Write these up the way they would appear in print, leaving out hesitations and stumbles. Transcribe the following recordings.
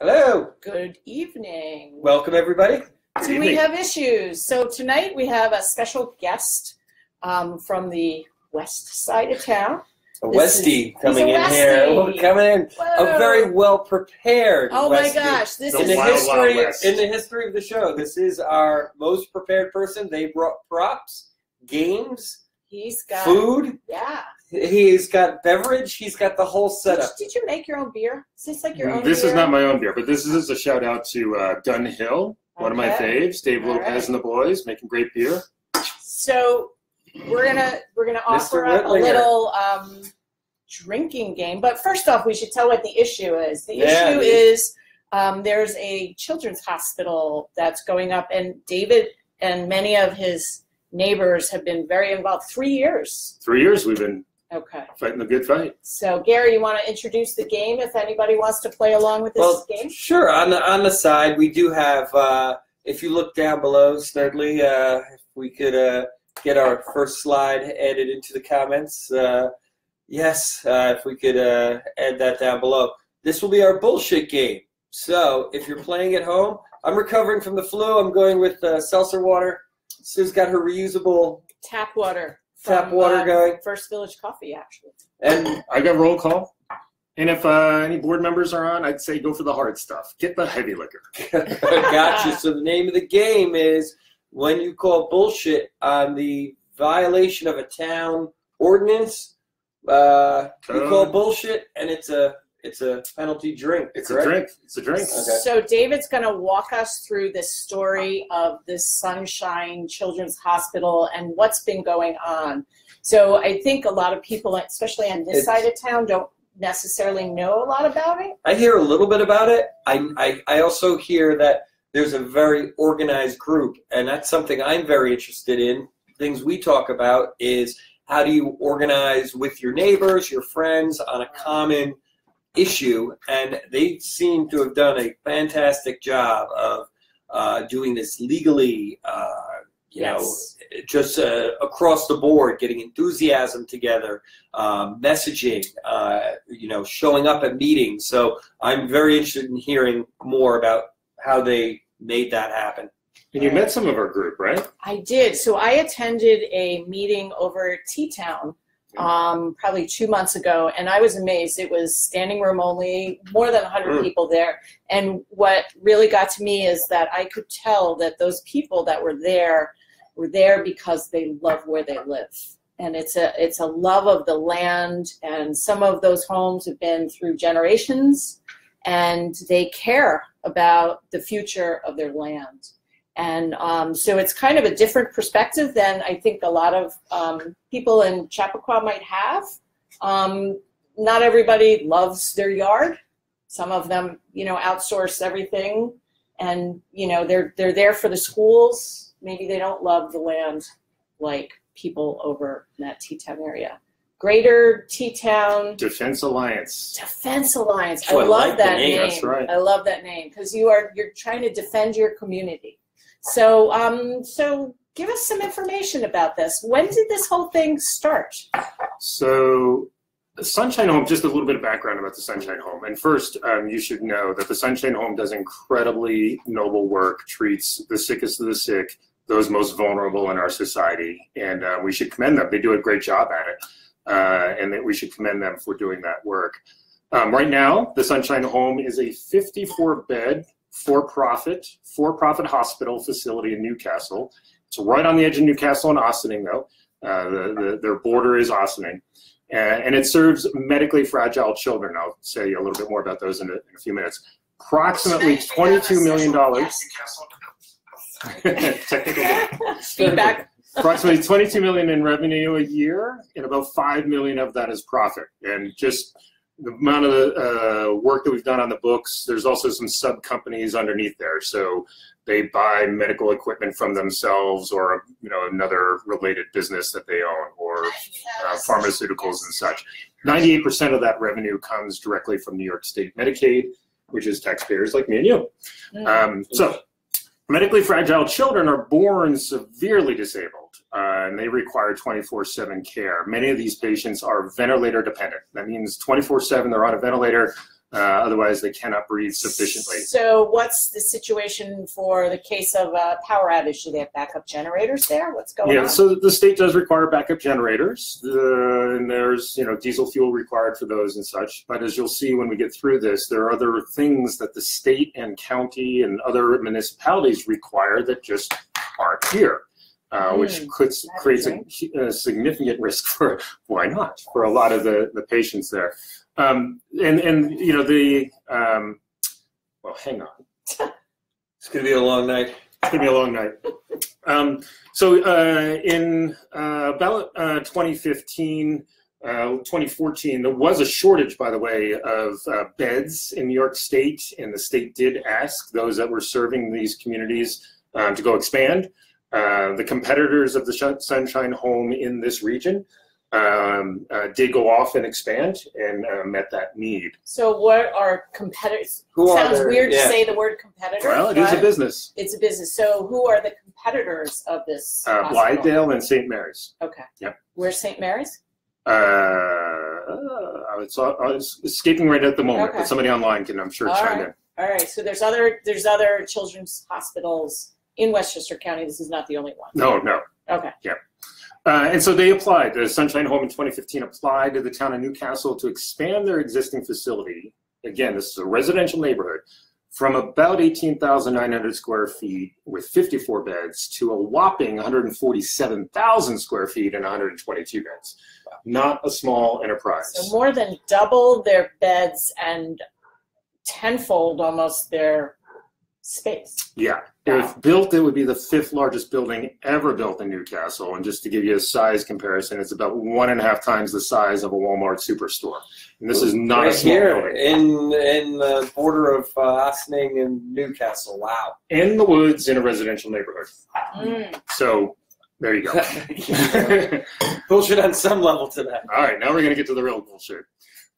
Hello. Good evening. Welcome, everybody. Do we have issues? So tonight we have a special guest from the west side of town. A Westie coming in Westie. here. Oh, coming in. Whoa. A very well prepared. Oh Westie. my gosh! This in is the Wild West. in the history of the show. This is our most prepared person. They brought props, games, He's got food. Yeah. He's got beverage. He's got the whole setup. Did you make your own beer? Is this like your own? This beer? is not my own beer, but this is a shout out to Gun Hill, one of my Okay. faves. Dave All Lopez right. and the boys making great beer. So we're gonna offer up a Whitlinger. little drinking game. But first off, we should tell what the issue is. The Yeah, issue is there's a children's hospital that's going up, and David and many of his neighbors have been very involved. 3 years. 3 years we've been Okay. fighting the good fight. So Gary, you want to introduce the game if anybody wants to play along with this Well, game? sure. On the side, we do have. If you look down below, Snurdly, if we could get our first slide added into the comments. Yes, if we could add that down below. This will be our bullshit game. So if you're playing at home, I'm recovering from the flu. I'm going with seltzer water. Sue's got her reusable Tap water. Tap water going. First Village Coffee, actually. And I got roll call. And if any board members are on, I'd say go for the hard stuff. Get the heavy liquor. gotcha. So the name of the game is when you call bullshit on the violation of a town ordinance. You call bullshit, and it's a penalty drink. It's correct? a drink. It's a drink. Okay. So David's going to walk us through the story of this Sunshine Children's Hospital and what's been going on. So I think a lot of people, especially on this side of town, don't necessarily know a lot about it. I hear a little bit about it. I also hear that there's a very organized group, and that's something I'm very interested in. Things we talk about is how do you organize with your neighbors, your friends on a common issue, and they seem to have done a fantastic job of doing this legally, Yes. just across the board, getting enthusiasm together, messaging, showing up at meetings. So I'm very interested in hearing more about how they made that happen. And you met some of our group, right? I did. So I attended a meeting over at T-Town probably 2 months ago, and I was amazed. It was standing room only, more than 100 people there. And what really got to me is that I could tell that those people that were there because they love where they live. And it's a love of the land, and some of those homes have been through generations, and they care about the future of their land. And so it's kind of a different perspective than I think a lot of people in Chappaqua might have. Not everybody loves their yard. Some of them, outsource everything, and they're there for the schools. Maybe they don't love the land like people over in that T-Town area. Greater T-Town Defense Alliance. Defense Alliance. Oh, I I love like the that name. name. That's right. I love that name because you're trying to defend your community. So so give us some information about this. When did this whole thing start? So the Sunshine Home, just a little bit of background about the Sunshine Home. And first, you should know that the Sunshine Home does incredibly noble work, treats the sickest of the sick, those most vulnerable in our society. And we should commend them. They do a great job at it. And that we should commend them for doing that work. Right now, the Sunshine Home is a 54-bed for-profit hospital facility in Newcastle. It's right on the edge of Newcastle and Austining, though. Their border is Austining. And it serves medically fragile children. I'll say a little bit more about those in a few minutes. Approximately $22 million. Technical Feedback. Approximately $22 million in revenue a year, and about $5 million of that is profit. And just the amount of the work that we've done on the books, there's also some sub companies underneath there. So they buy medical equipment from themselves, or another related business that they own, or pharmaceuticals and such. 98% of that revenue comes directly from New York State Medicaid, which is taxpayers like me and you. So medically fragile children are born severely disabled, and they require 24/7 care. Many of these patients are ventilator dependent. That means 24/7 they're on a ventilator. Otherwise, they cannot breathe sufficiently. So what's the situation for the case of a power outage? Do they have backup generators there? What's going on? Yeah, so the state does require backup generators, and there's diesel fuel required for those and such. But as you'll see when we get through this, there are other things that the state and county and other municipalities require that just aren't here. Which creates a significant risk for, why not, for a lot of the patients there. Well, hang on. It's going to be a long night. It's going to be a long night. In about 2015, 2014, there was a shortage, by the way, of beds in New York State, and the state did ask those that were serving these communities to go expand. The competitors of the Sunshine Home in this region did go off and expand and met that need. So what are competitors? Sounds weird to say the word competitor. Well, it is a business. It's a business. So who are the competitors of this Blithedale and St. Mary's. Okay. Yep. Where's St. Mary's? It's escaping right at the moment, but somebody online can, I'm sure, chime in. All right. So there's other children's hospitals in Westchester County. This is not the only one. No. Okay. Yeah. And so they applied. The Sunshine Home in 2015 applied to the town of Newcastle to expand their existing facility. Again, this is a residential neighborhood from about 18,900 square feet with 54 beds to a whopping 147,000 square feet and 122 beds. Not a small enterprise. So more than double their beds and tenfold almost their space. Yeah. If built, it would be the 5th largest building ever built in Newcastle. And just to give you a size comparison, it's about 1.5 times the size of a Walmart superstore. And this is not a small building. In the border of Ossining and Newcastle. Wow. In the woods in a residential neighborhood. So there you go. Bullshit on some level to that. All right, now we're going to get to the real bullshit.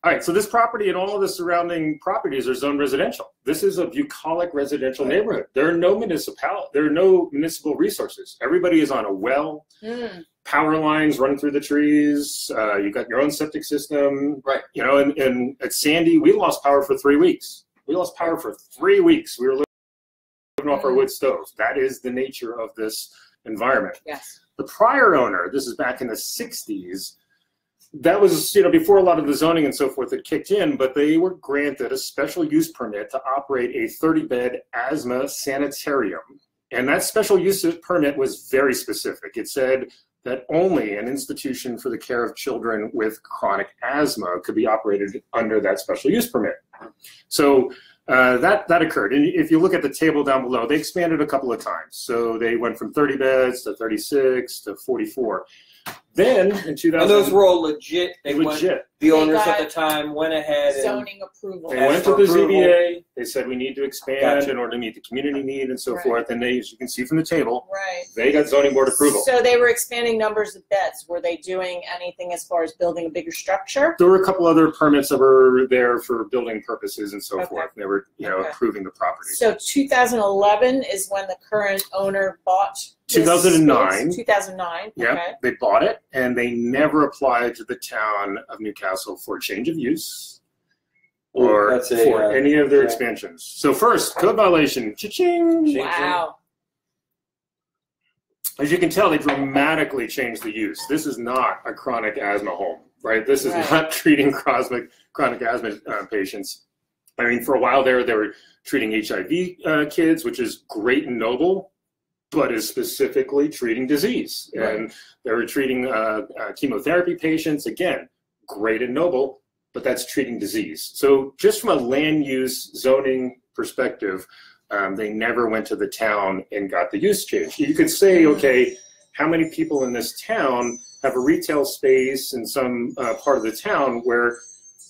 All right, so this property and all of the surrounding properties are zoned residential. This is a bucolic residential neighborhood. There are no municipal resources. Everybody is on a well, power lines running through the trees. You got your own septic system, right? And at Sandy, we lost power for 3 weeks. We lost power for 3 weeks. We were living off our wood stove. That is the nature of this environment. Yes. The prior owner, this is back in the 60s. That was, before a lot of the zoning and so forth had kicked in, but they were granted a special use permit to operate a 30-bed asthma sanitarium. And that special use permit was very specific. It said that only an institution for the care of children with chronic asthma could be operated under that special use permit. So that occurred. And if you look at the table down below, they expanded a couple of times. So they went from 30 beds to 36 to 44. Then in 2000, and those were all legit. The owners got at the time went ahead and zoning approval. They went to the ZBA. They said we need to expand in order to meet the community need and so forth. And they, as you can see from the table, they got zoning board approval. So they were expanding numbers of beds. Were they doing anything as far as building a bigger structure? There were a couple other permits that were there for building purposes and so forth. They were, approving the property. So 2011 is when the current owner bought. 2009. 2009. Yeah, they bought it, and they never applied to the town of Newcastle for change of use or for any of their expansions. So first, code violation. Cha-ching! Wow. As you can tell, they dramatically changed the use. This is not a chronic asthma home, right? This is not treating chronic asthma patients. I mean, for a while there, they were treating HIV kids, which is great and noble, but is specifically treating disease. And they were treating chemotherapy patients, again, great and noble, but that's treating disease. So just from a land use zoning perspective, they never went to the town and got the use change. You could say, okay, how many people in this town have a retail space in some part of the town where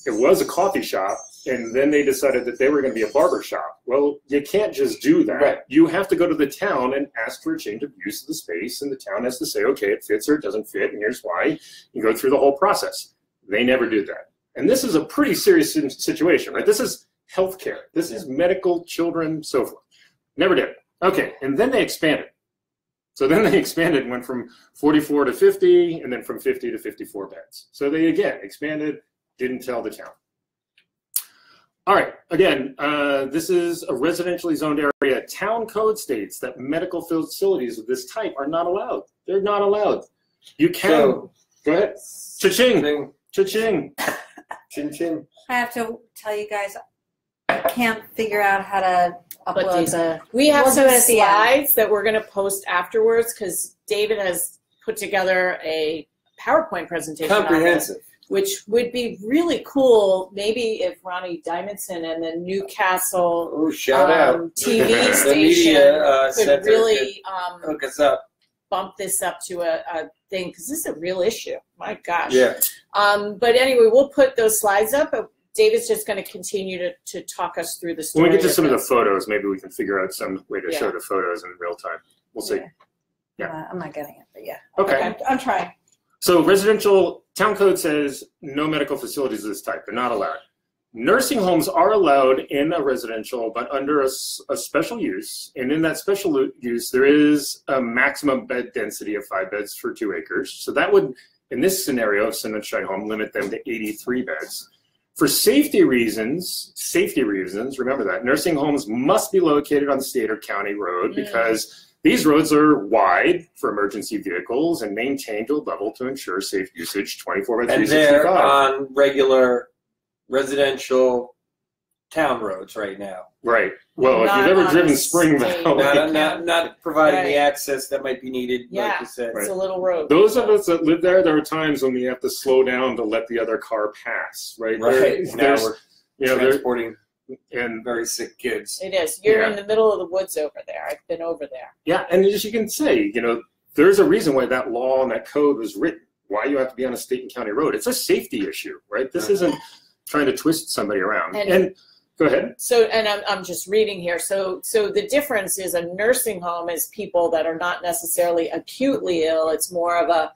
it was a coffee shop, and then they decided that they were going to be a barber shop? Well, you can't just do that. You have to go to the town and ask for a change of use of the space, and the town has to say, okay, it fits or it doesn't fit, and here's why. You go through the whole process. They never did that. And this is a pretty serious situation, right? This is healthcare. This is medical, children, so forth. Never did. Okay, and then they expanded. So then they expanded and went from 44 to 50, and then from 50 to 54 beds. So they, again, expanded, didn't tell the town. All right, again, this is a residentially zoned area. Town code states that medical facilities of this type are not allowed. They're not allowed. You can, go ahead. Cha-ching, cha-ching, chin-chin. I have to tell you guys, I can't figure out how to upload the. We have We'll some do it at the end. slides that we're going to post afterwards because David has put together a PowerPoint presentation on Comprehensive. this, which would be really cool. Maybe if Ronnie Diamondson and the Newcastle Shout out. TV The station media could center really hook us up. bump this up to a thing because this is a real issue. My gosh. Yeah. But anyway, we'll put those slides up. But David's just going to continue to talk us through the story. When we get to some of the this. photos, maybe we can figure out some way to Yeah. show the photos in real time. We'll see. Yeah. I'm not getting it, but yeah. Okay. I'm trying. So residential town code says no medical facilities of this type. They're not allowed. Nursing homes are allowed in a residential, but under a special use. And in that special use, there is a maximum bed density of 5 beds for 2 acres. So that would, in this scenario of Sunshine Home, limit them to 83 beds. For safety reasons, remember that, nursing homes must be located on the state or county road because these roads are wide for emergency vehicles and maintained to a level to ensure safe usage 24 by And they're 365. on regular residential town roads right now. Right. Well, Not if you've ever on driven a Spring state. Valley, Not providing the Right. access that might be needed, Yeah. like you said. It's a little road. those of us that live there are times when we have to slow down to let the other car pass, right? Right. Now There's, we're you know, transporting and very sick kids. It is. You're Yeah. in the middle of the woods over there. I've been over there. yeah, and as you can say, you know, there's a reason why that law and that code was written. Why you have to be on a state and county road? It's a safety issue, right? This isn't trying to twist somebody around. And go ahead. So, and I'm just reading here. So the difference is a nursing home is people that are not necessarily acutely ill. It's more of a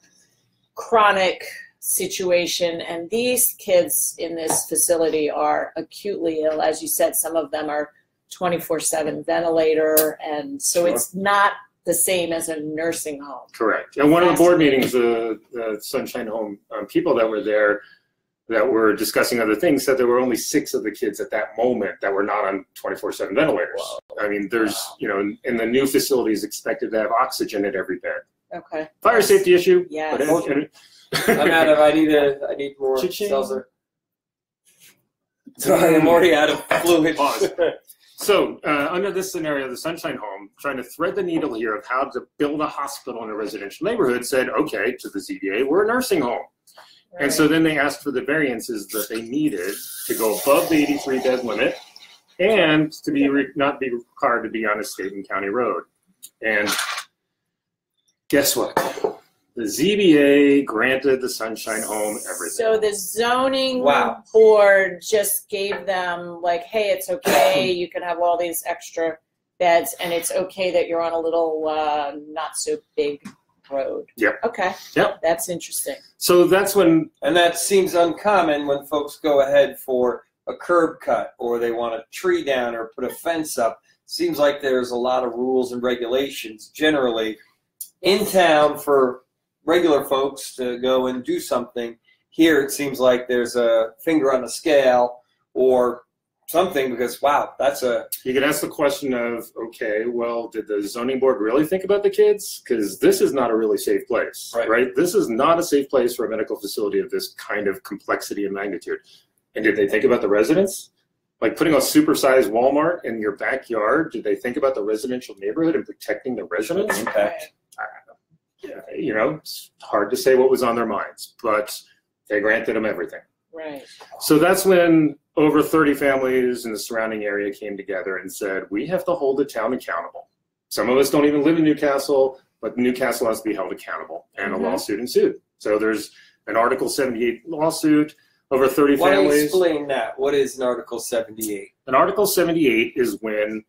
chronic situation. And these kids in this facility are acutely ill. As you said, some of them are 24/7 ventilator. And so it's not the same as a nursing home. Correct. And one of the board meetings, the Sunshine Home people that were there that were discussing other things said there were only 6 of the kids at that moment that were not on 24/7 ventilators. Wow. I mean, there's, you know, and the new facility is expected to have oxygen at every bed. Okay. Fire safety issue. Yes. But I'm out of. I need more Cha-ching. seltzer. Sorry, I'm already out of fluid. Pause. So, under this scenario, the Sunshine Home, trying to thread the needle here of how to build a hospital in a residential neighborhood, said, okay, to the ZBA, we're a nursing home. And so then they asked for the variances that they needed to go above the 83 bed limit and to be not be required to be on a state and county road. And guess what? The ZBA granted the Sunshine Home everything. So the zoning Wow. board just gave them like, hey, it's okay, you can have all these extra beds, and it's okay that you're on a little not so big road. Yep. Okay. Yep. That's interesting. So that's when, And that seems uncommon when folks go ahead for a curb cut or they want a tree down or put a fence up. Seems like there's a lot of rules and regulations generally in town for regular folks to go and do something. Here it seems like there's a finger on the scale or something because, wow, that's a... you could ask the question of, okay, well, did the zoning board really think about the kids? Because this is not a really safe place, right? This is not a safe place for a medical facility of this kind of complexity and magnitude. And did they think about the residents? Like putting a supersized Walmart in your backyard, did they think about the residential neighborhood and protecting the residents? impact. Yeah, you know, it's hard to say what was on their minds, but they granted them everything. Right. So that's when over 30 families in the surrounding area came together and said, we have to hold the town accountable. Some of us don't even live in Newcastle, but Newcastle has to be held accountable, and a lawsuit ensued. So there's an Article 78 lawsuit, over 30 Why don't you families. explain that? What is an Article 78? An Article 78 is when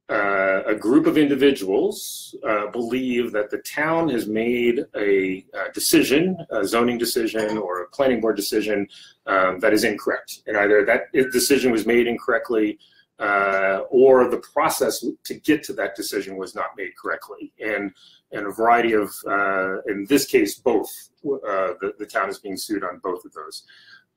a group of individuals believe that the town has made a decision, a zoning decision or a planning board decision that is incorrect. And either that decision was made incorrectly or the process to get to that decision was not made correctly. And a variety of, in this case, both. The town is being sued on both of those.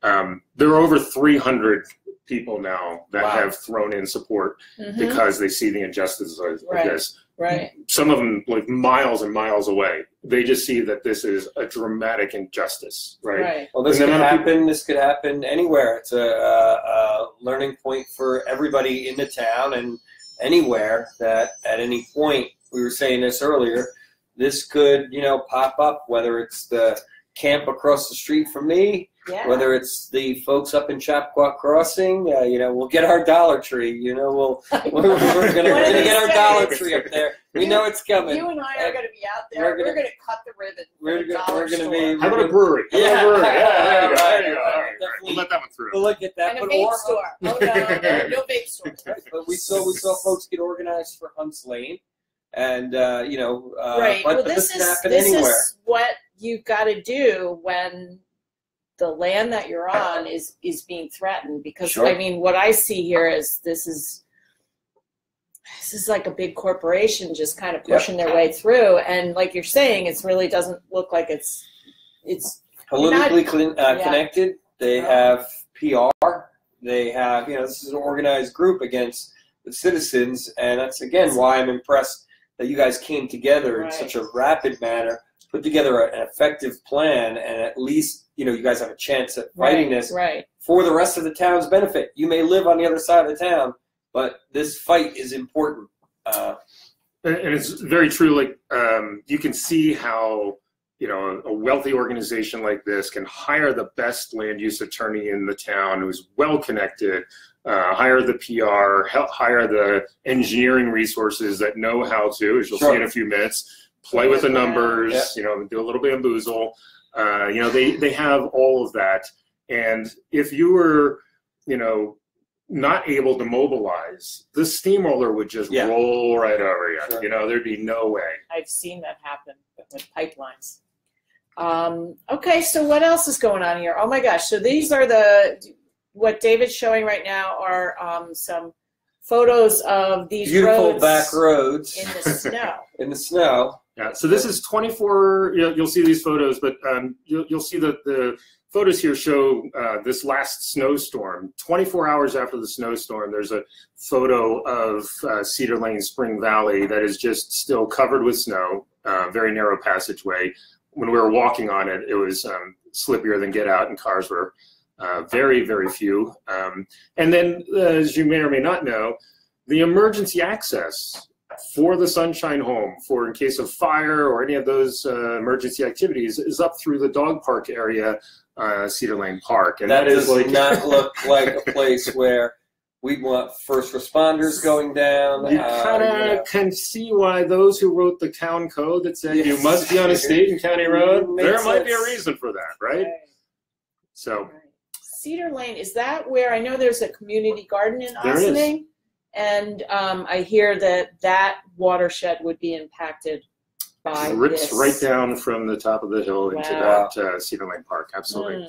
There are over 300 people now that Wow. have thrown in support because they see the injustice of this. Right. Some of them like miles and miles away. They just see that this is a dramatic injustice, right? Right. Well, this And could then other happen. This could happen anywhere. It's a learning point for everybody in the town and anywhere that at any point, we were saying this earlier, this could, pop up, whether it's the camp across the street from me, Yeah. whether it's the folks up in Chappaqua Crossing, we'll get our Dollar Tree. We're gonna get our Dollar Tree up there. We know it's coming. You and I are going to be out there. We're We're gonna- going to cut the ribbon. We're gonna be. How about a brewery? How about a brewery? There you go. Right, There you go. right, All right. definitely. We'll let that one through. We'll look at that. And a but vape or- store. Oh no, no vape stores. But we saw folks get organized for Hunts Lane, and Right. But Well, this this can is happen this anywhere. is what you've got to do when the land that you're on is being threatened. Because Sure. I mean, what I see here is this is like a big corporation just kind of pushing their way through, and like you're saying, it really doesn't look like it's Politically yeah. connected. They have PR. They have this is an organized group against the citizens, and that's again why I'm impressed that you guys came together in Right. such a rapid manner, put together an effective plan, and at least you guys have a chance at fighting this right. for the rest of the town's benefit. You may live on the other side of the town, but this fight is important. And it's very true. Like you can see how a wealthy organization like this can hire the best land use attorney in the town who's well connected, hire the PR, hire the engineering resources that know how to, as you'll see in a few minutes, play with the numbers, do a little bamboozle. They have all of that. And if you were, not able to mobilize, the steamroller would just roll right over you. Sure. There'd be no way. I've seen that happen with pipelines. Okay, so what else is going on here? Oh my gosh! So these are what David's showing right now are some photos of these Beautiful roads back roads in the snow. in the snow. Yeah. So this is 24. You'll see these photos, but you'll see that the photos here show this last snowstorm. 24 hours after the snowstorm, there's a photo of Cedar Lane, Spring Valley that is just still covered with snow, very narrow passageway. When we were walking on it, it was slippier than get out, and cars were very, very few. And then, as you may or may not know, the emergency access for the Sunshine Home, for in case of fire or any of those emergency activities, is up through the dog park area, Cedar Lane Park. And That is does like not look like a place where we'd want first responders going down. you kind of can see why those who wrote the town code that said you must be on a state and county road, Makes there might be a sense. reason for that, right? So Cedar Lane, is that where I know there's a community garden in There is. Ossining? And I hear that watershed would be impacted by rips this. right down from the top of the hill into Wow. that Cedar Lane Park, absolutely. Mm.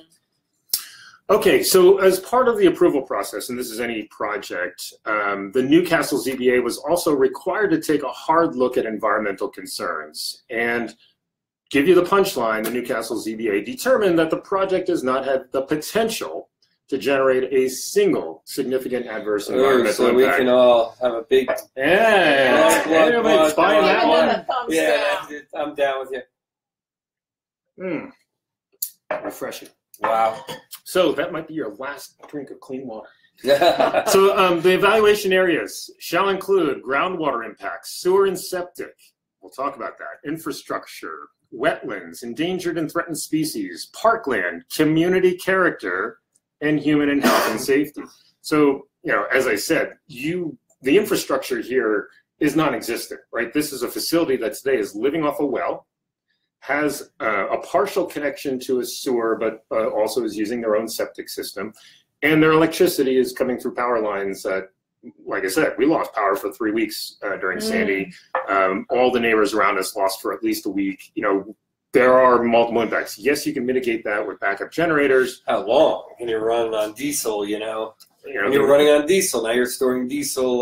Okay, so as part of the approval process, and this is any project, the Newcastle ZBA was also required to take a hard look at environmental concerns. And give you the punchline, the Newcastle ZBA determined that the project does not have the potential to generate a single significant adverse environmental So we impact. can all have a big Yeah, Blood, blood, everybody's blood, buying blood. that Even one. the thumbs down. yeah. I'm down with you. Refreshing. Wow. So that might be your last drink of clean water. So the evaluation areas shall include groundwater impacts, sewer and septic. We'll talk about that. Infrastructure, wetlands, endangered and threatened species, parkland, community character, and human and health and safety. So, as I said, the infrastructure here is non-existent, right? This is a facility that today is living off a well, has a partial connection to a sewer, but also is using their own septic system. And their electricity is coming through power lines that, like I said, we lost power for 3 weeks during Sandy. All the neighbors around us lost for at least a week. There are multiple impacts. Yes, you can mitigate that with backup generators. How long can you run on diesel, When The- you're running on diesel, now you're storing diesel,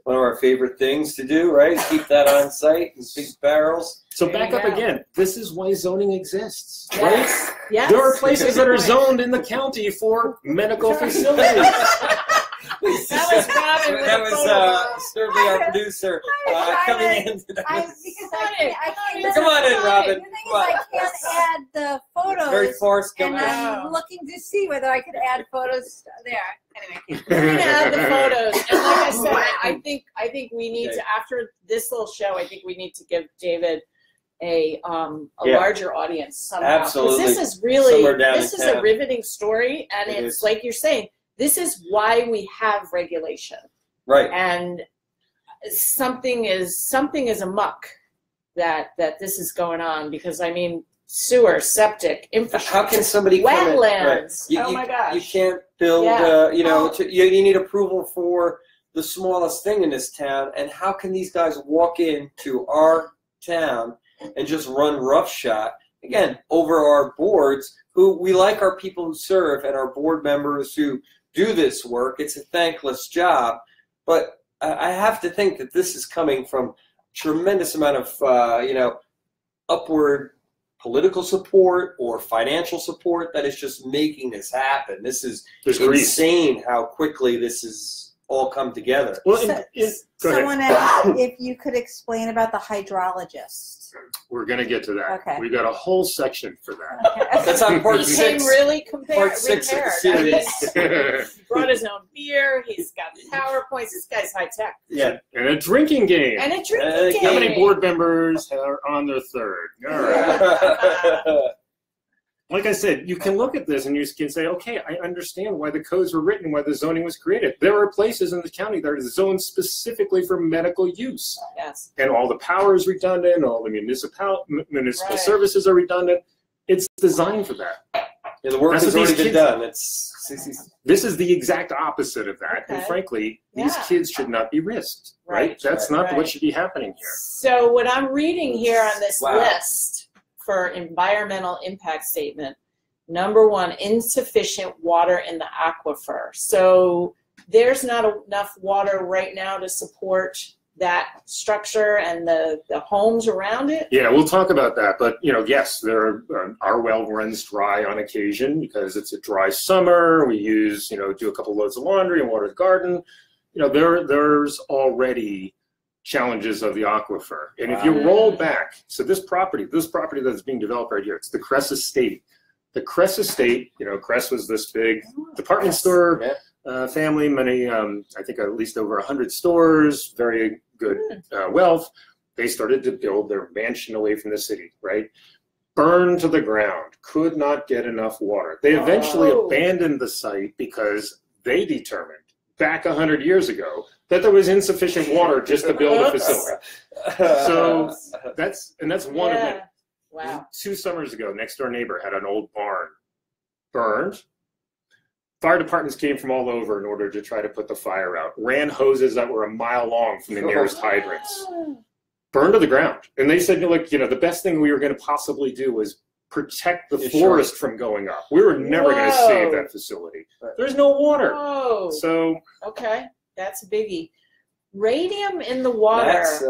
one of our favorite things to do, right? Keep that on site in big barrels. So There back you up go. again. This is why zoning exists, right? Yes. Yes. There are places that are Good point. zoned in the county for medical facilities. That was Robin with That a was photo. certainly our producer coming in. Because I can't. Come on in, The Robin. thing is, I can't add the photos. Very forced And coming in. I'm looking to see whether I could add photos there. Anyway. We're gonna add the photos, and like I said, I think we need to, after this little show, I think we need to give David a Yeah. larger audience somehow. 'Cause Absolutely. this is really Somewhere down this in is a town. riveting story, and It it's is. like you're saying, this is why we have regulation, Right. and something is amok that this is going on, because I mean, sewer, septic, infrastructure, How can somebody come in? Right. wetlands. You, Oh my gosh. You can't build, Yeah. you need approval for the smallest thing in this town. And how can these guys walk into our town and just run roughshod, again, over our boards, who we like our people who serve and our board members who do this work. It's a thankless job. But I have to think that this is coming from tremendous amount of, upward political support or financial support that is just making this happen. This is There's grease. insane how quickly this has all come together. Well, So- go ahead. Someone asked if you could explain about the hydrologist. We're going to get to that. Okay. We got a whole section for that. That's on part He came 6. really Part 6 of the repaired. series. He brought his own beer. He's got PowerPoints. This guy's high tech. Yeah. And a drinking game. And a drinking How game. many board members are on their third? All right. Like I said, you can look at this and you can say, okay, I understand why the codes were written, why the zoning was created. There are places in the county that are zoned specifically for medical use. Yes. And all the power is redundant, all the municipal Right. services are redundant. It's designed for that. Yeah, the work That's has what these already been kids- done. It's This is the exact opposite of that. And Okay. frankly, these Yeah. kids should not be risked, right? Right. That's not Right. what should be happening here. So what I'm reading here on this Wow. list for environmental impact statement, number 1, insufficient water in the aquifer. So there's not enough water right now to support that structure and the homes around it. Yeah, we'll talk about that. But, yes, our well runs dry on occasion because it's a dry summer. We use, do a couple loads of laundry and water the garden. There's already challenges of the aquifer. And if you Wow. roll back, so this property that's being developed right here, it's the Cress Estate. The Cress Estate, Cress was this big department store family, many, I think at least over 100 stores, very good wealth. They started to build their mansion away from the city, right? Burned to the ground, could not get enough water. They eventually Oh. abandoned the site because they determined back 100 years ago that there was insufficient water just to build a facility. So that's one of them. Wow. 2 summers ago, next door neighbor had an old barn burned. Fire departments came from all over in order to try to put the fire out. Ran hoses that were a mile long from the nearest hydrants. Burned to the ground. And they said, the best thing we were going to possibly do was protect the Yeah, forest from going up. We were never going to Whoa. save that facility. There's no water. Oh, So okay. That's a biggie. Radium in the water. That's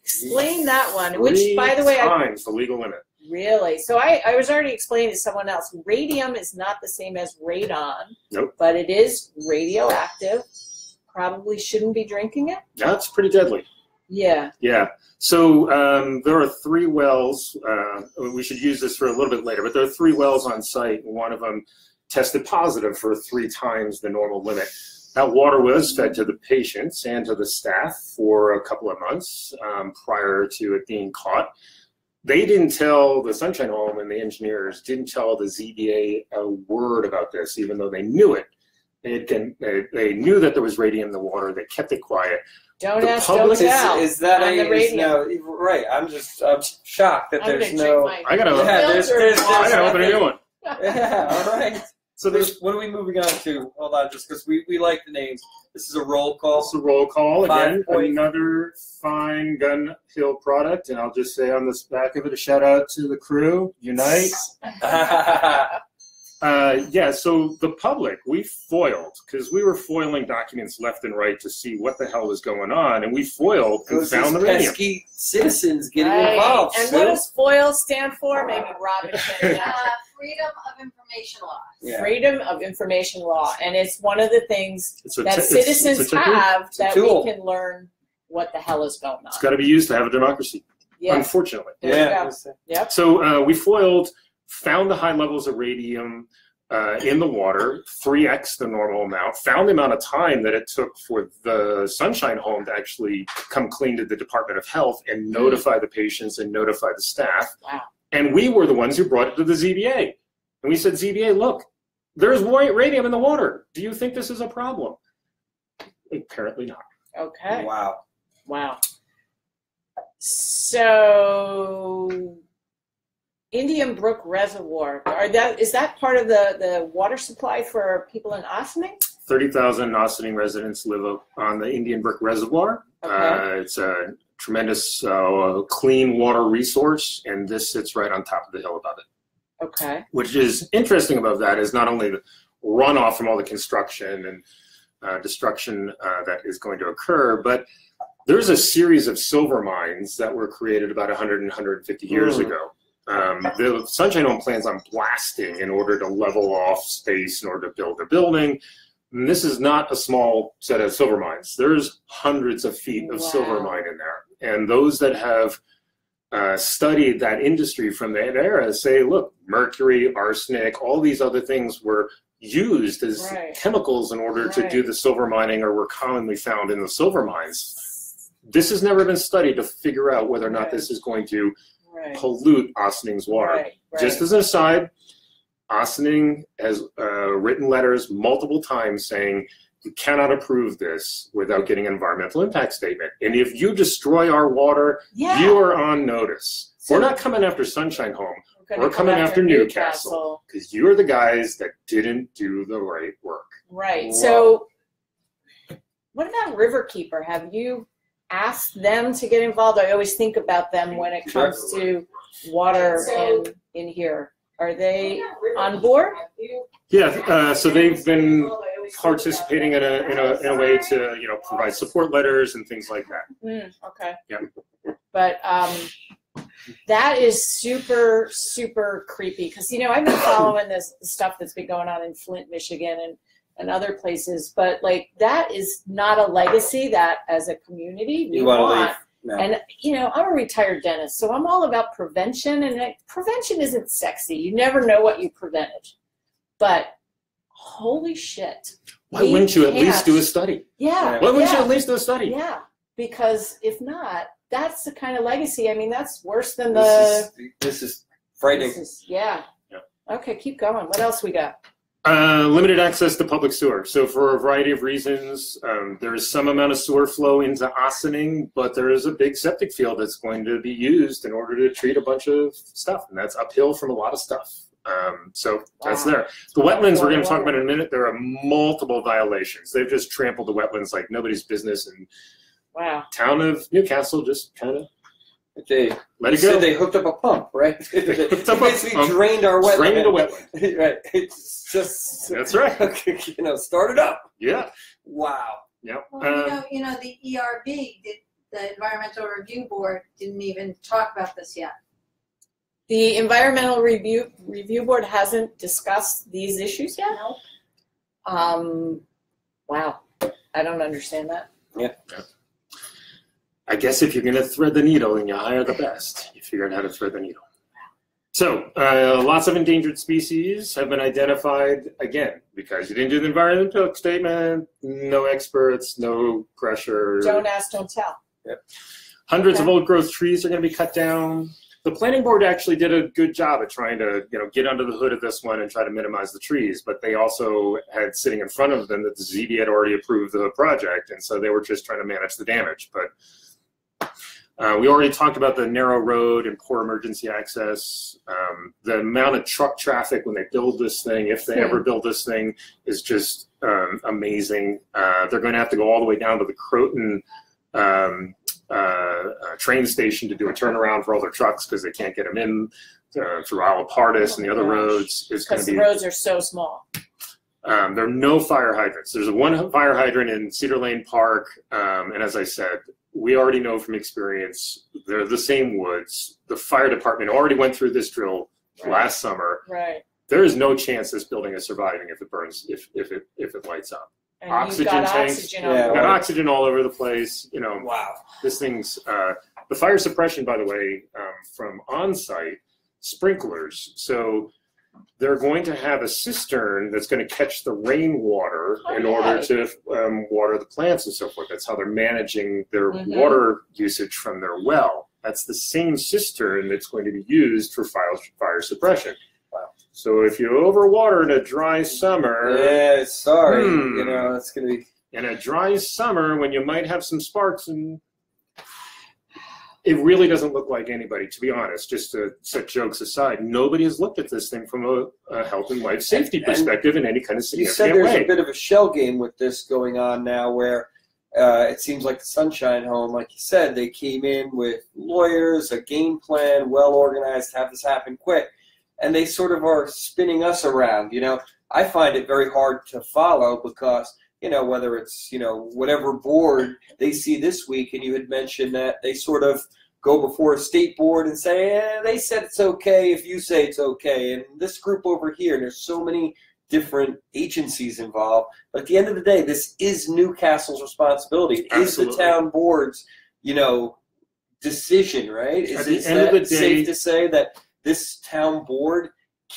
Explain that one, which, by the way, 3 times the legal limit. Really? So I was already explaining to someone else, radium is not the same as radon. Nope. But it is radioactive. Probably shouldn't be drinking it. That's pretty deadly. Yeah. Yeah. So there are 3 wells. We should use this for a little bit later, but there are 3 wells on site. And one of them tested positive for 3 times the normal limit. That water was fed to the patients and to the staff for a couple of months prior to it being caught. They didn't tell the Sunshine Home, and the engineers didn't tell the ZBA a word about this, even though they knew it. They knew that there was radium in the water. They kept it quiet. Don't The ask, public don't tell. is that on the radio. no, right? I'm shocked that I'm there's gonna no. drink I gotta- my Yeah, there's- filtered there's- I gotta water. open a new one. Yeah, all right. So there's What are we moving on to? Hold on, just because we like the names. This is a roll call. also roll call again. 5 point. Another fine Gun Hill product, and I'll just say on the back of it a shout out to the crew. Unite. Yeah, so the public, we foiled, because we were foiling documents left and right to see what the hell was going on, and we foiled and found the radium. Pesky citizens getting involved. And what does FOIL stand for? Maybe Robin can Freedom of Information Law. Yeah. Freedom of Information Law. And it's one of the things that citizens have that we can learn what the hell is going on. It's got to be used to have a democracy, unfortunately. Yeah. Yep. So we foiled, found the high levels of radium in the water, 3x the normal amount, found the amount of time that it took for the Sunshine Home to actually come clean to the Department of Health and notify the patients and notify the staff. Wow. And we were the ones who brought it to the ZBA. And we said, ZBA, look, there's radium in the water. Do you think this is a problem? Apparently not. Okay. Wow. Wow. So, Indian Brook Reservoir, is that part of the water supply for people in Ossining? 30,000 Ossining residents live on the Indian Brook Reservoir. Okay. It's a tremendous clean water resource, and this sits right on top of the hill above it. Okay. Which is interesting about that is not only the runoff from all the construction and destruction that is going to occur, but there's a series of silver mines that were created about 100 and 150 years ago. The Sunshine Home plans on blasting in order to level off space in order to build a building. And this is not a small set of silver mines. There's hundreds of feet of silver mine in there. And those that have studied that industry from that era say, look, mercury, arsenic, all these other things were used as chemicals in order to do the silver mining, or were commonly found in the silver mines. This has never been studied to figure out whether or not this is going to pollute Ossining's water. Just as an aside, Ossining has written letters multiple times saying you cannot approve this without getting an environmental impact statement. And if you destroy our water, you are on notice. So we're not coming after Sunshine Home. We're coming after Newcastle because you're the guys that didn't do the right work. Right. Wow. So what about Riverkeeper? Have you asked them to get involved? I always think about them when it comes to water in here. Are they on board? Yeah, so they've been participating in a way to provide support letters and things like that. Okay. Yeah. But that is super, super creepy because I've been following the stuff that's been going on in Flint, Michigan, and other places, but like that is not a legacy that as a community we want. No. And I'm a retired dentist, so I'm all about prevention, and prevention isn't sexy. You never know what you prevented. But holy shit. Why wouldn't you at least do a study? Yeah. Why wouldn't you at least do a study? Yeah. Because if not, that's the kind of legacy. I mean, that's worse than this is frightening. Yeah. Okay, keep going. What else we got? Limited access to public sewer. So for a variety of reasons, there is some amount of sewer flow into Ossining, but there is a big septic field that's going to be used in order to treat a bunch of stuff, and that's uphill from a lot of stuff. So that's there. The wetlands we're going to talk about in a minute. There are multiple violations. They've just trampled the wetlands like nobody's business, and town of Newcastle just kind of let it go. Said they hooked up a pump, right? They basically drained our wetland. Drained the wetland. Right. It's just that's right. Start it up. Yeah. Wow. Yep. Well, the ERB, the Environmental Review Board, didn't even talk about this yet. The Environmental Review Board hasn't discussed these issues yet? No. Wow. I don't understand that. Yeah. I guess if you're going to thread the needle and you hire the best, you figure out how to thread the needle. So lots of endangered species have been identified, again, because you didn't do the environmental statement, no experts, no pressure. Don't ask, don't tell. Yep. Hundreds of old growth trees are going to be cut down. The planning board actually did a good job at trying to get under the hood of this one and try to minimize the trees, but they also had sitting in front of them that the ZB had already approved the project, and so they were just trying to manage the damage. But we already talked about the narrow road and poor emergency access. The amount of truck traffic when they build this thing, if they ever build this thing, is just amazing. They're going to have to go all the way down to the Croton train station to do a turnaround for all their trucks because they can't get them in. through Alapartis and the other roads is going Because to the be. roads are so small. There are no fire hydrants. There's one fire hydrant in Cedar Lane Park, and as I said, we already know from experience they're the same woods. The fire department already went through this drill last summer. Right. There is no chance this building is surviving if it burns, if it lights up. And Oxygen you've got tanks, oxygen yeah, on Got board. oxygen all over the place. Wow. This thing's the fire suppression, by the way, from on-site sprinklers. So they're going to have a cistern that's going to catch the rainwater in order to water the plants and so forth. That's how they're managing their water usage from their well. That's the same cistern that's going to be used for fire suppression. Wow. So if you overwater in a dry summer, Yeah, sorry. It's going to be. in a dry summer when you might have some sparks, and it really doesn't look like anybody, to be honest, just to set jokes aside, nobody has looked at this thing from a health and life safety perspective in any kind of You significant said there's way. a bit of a shell game with this going on now where it seems like the Sunshine Home, like you said, they came in with lawyers, a game plan, well organized to have this happen quick. And they sort of are spinning us around. I find it very hard to follow because, whether it's, whatever board they see this week, and you had mentioned that they sort of go before a state board and say, they said it's okay if you say it's okay. And this group over here, and there's so many different agencies involved. But at the end of the day, this is Newcastle's responsibility. It is the town board's, decision, right? At the end of the day, safe to say that this town board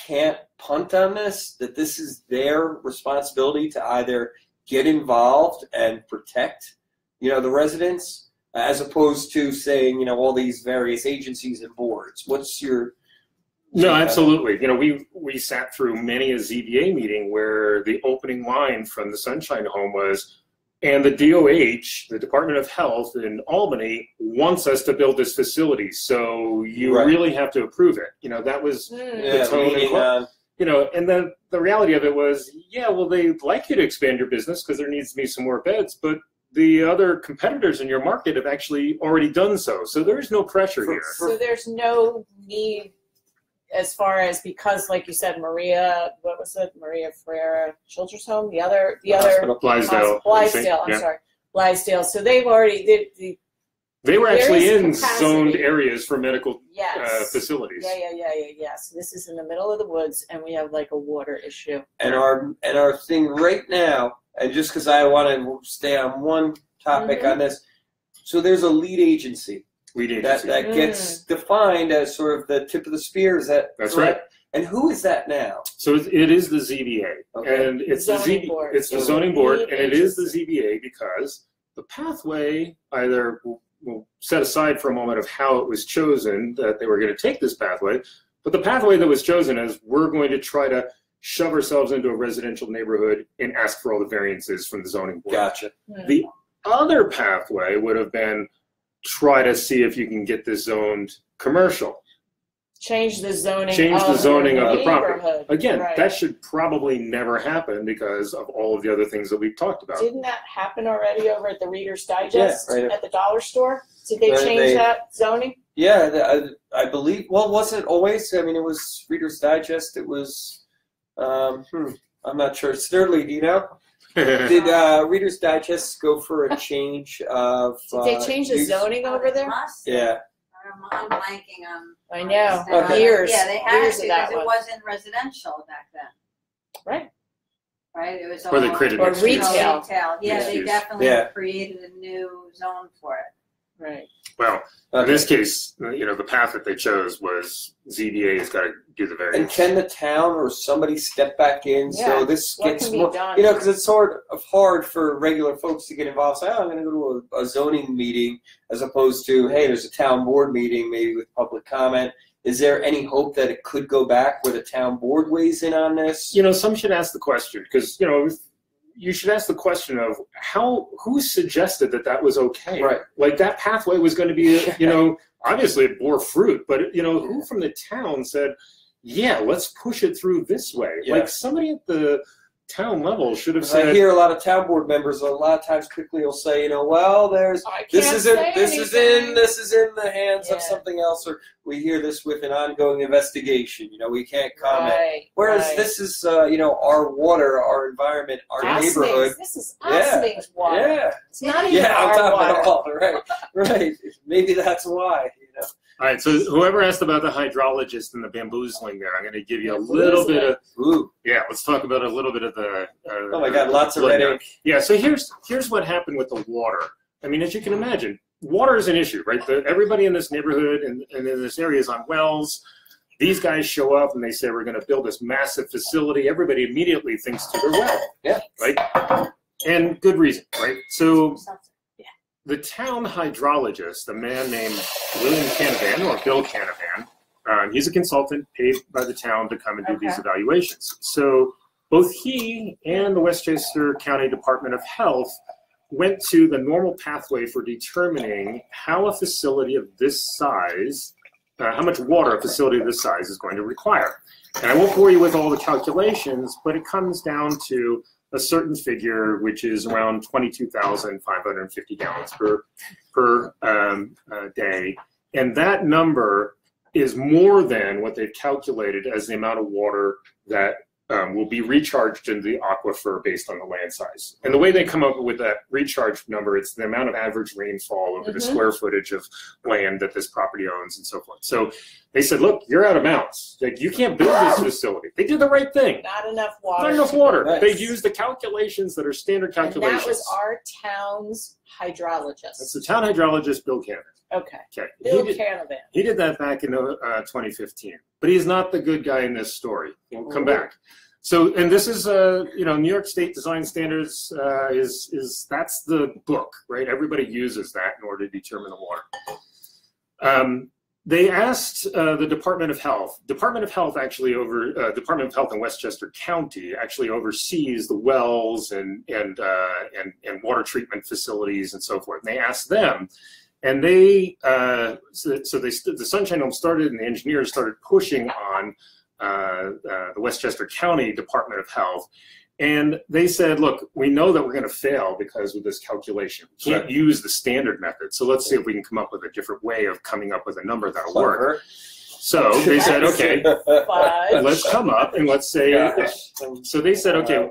can't punt on this, that this is their responsibility to either get involved and protect, the residents, as opposed to saying, all these various agencies and boards? What's your... No, absolutely. We sat through many a ZBA meeting where the opening line from the Sunshine Home was, and the DOH, the Department of Health in Albany, wants us to build this facility, so you really have to approve it. That was the tone. And then the reality of it was, they'd like you to expand your business because there needs to be some more beds, but the other competitors in your market have actually already done so. So there's no pressure here. So there's no need as far as, because like you said, Maria Ferreira Children's Home, the other Blaisdell. Blaisdell. So they've already they were actually in capacity. zoned areas for medical facilities. Yeah. So this is in the middle of the woods, and we have like a water issue. And our thing right now, and just because I want to stay on one topic on this, so there's a lead agency. That gets defined as sort of the tip of the spear. That's right. And who is that now? So it is the ZBA, and it's the zoning board, and it is the ZBA because the pathway either we'll set aside for a moment of how it was chosen that they were going to take this pathway, but the pathway that was chosen is we're going to try to shove ourselves into a residential neighborhood and ask for all the variances from the zoning board. Gotcha. The other pathway would have been try to see if you can get this zoned commercial. Change the zoning of the property. Again, right. That should probably never happen because of all of the other things that we've talked about. Didn't that happen already over at the Reader's Digest at the dollar store? Did they change that zoning? Yeah, I believe. Well, wasn't it always? I mean, it was Reader's Digest. It was. I'm not sure. Sterling, do you know? Did Reader's Digest go for a change of? Did they change the zoning over there? Yeah. I'm blanking on. I know. Okay. Years. Yeah, they had years to of that because it one. wasn't residential back then. Right. Right. It was Or they created or mixed use. retail. Yeah, Mixed they use. definitely created a new zone for it. Right. Well, in this case, the path that they chose was ZBA has got to do the variance. And can the town or somebody step back in so this what gets can be more? done? Because it's sort of hard for regular folks to get involved. Say, I'm going to go to a zoning meeting, as opposed to, hey, there's a town board meeting, maybe with public comment. Is there any hope that it could go back where the town board weighs in on this? Some should ask the question because you should ask the question of who suggested that was okay. Right. Like that pathway was going to be, obviously it bore fruit, but who from the town said, yeah, let's push it through this way. Yeah. Like somebody at the town level should have 'Cause I said. hear a lot of town board members a lot of times quickly will say, you know, well, there's I this can't isn't say this is anything. in this is in the hands of Yeah. something else, or we hear this with an ongoing investigation. You know, we can't comment. Right, Whereas right. this is, you know, our water, our environment, our neighborhood. This is Yeah. Osling's water. Yeah, It's not even yeah, on our top water. of it all. Right, right. Maybe that's why. You know. All right, so whoever asked about the hydrologist and the bamboozling there, I'm going to give you a little bit of, Ooh. yeah, let's talk about a little bit of the. Oh my God, lots of red ink. Yeah, so here's what happened with the water. I mean, as you can imagine, water is an issue, right? Everybody in this neighborhood and in this area is on wells. These guys show up and they say, we're going to build this massive facility. Everybody immediately thinks to their well. Yeah. Right? And good reason, right? So the town hydrologist, a man named William Canavan, or Bill Canavan, he's a consultant paid by the town to come and do these evaluations. So both he and the Westchester County Department of Health went to the normal pathway for determining how a facility of this size, how much water a facility of this size is going to require. And I won't bore you with all the calculations, but it comes down to a certain figure, which is around 22,550 gallons per day. And that number is more than what they've calculated as the amount of water that will be recharged into the aquifer based on the land size. And the way they come up with that recharge number, it's the amount of average rainfall over the square footage of land that this property owns and so forth. So they said, look, you're out of bounds. Like, you can't build this facility. They did the right thing. Not enough water. Not enough water. Nice. They used the calculations that are standard calculations. And that was our town's hydrologist. That's the town hydrologist, Bill Canavan. Okay. Okay. Bill Canavan. He did that back in 2015, but he's not the good guy in this story. We'll come back. So, and this is, you know, New York State Design Standards that's the book, right? Everybody uses that in order to determine the water. They asked the Department of Health. Department of Health actually Department of Health in Westchester County actually oversees the wells and water treatment facilities and so forth. And they asked them. And they, the Sunshine Home started, and the engineers started pushing on the Westchester County Department of Health. And they said, look, we know that we're going to fail because of this calculation. We can't use the standard method. So let's see if we can come up with a different way of coming up with a number that'll work. So they said, okay, let's come up and let's say, so they said, okay,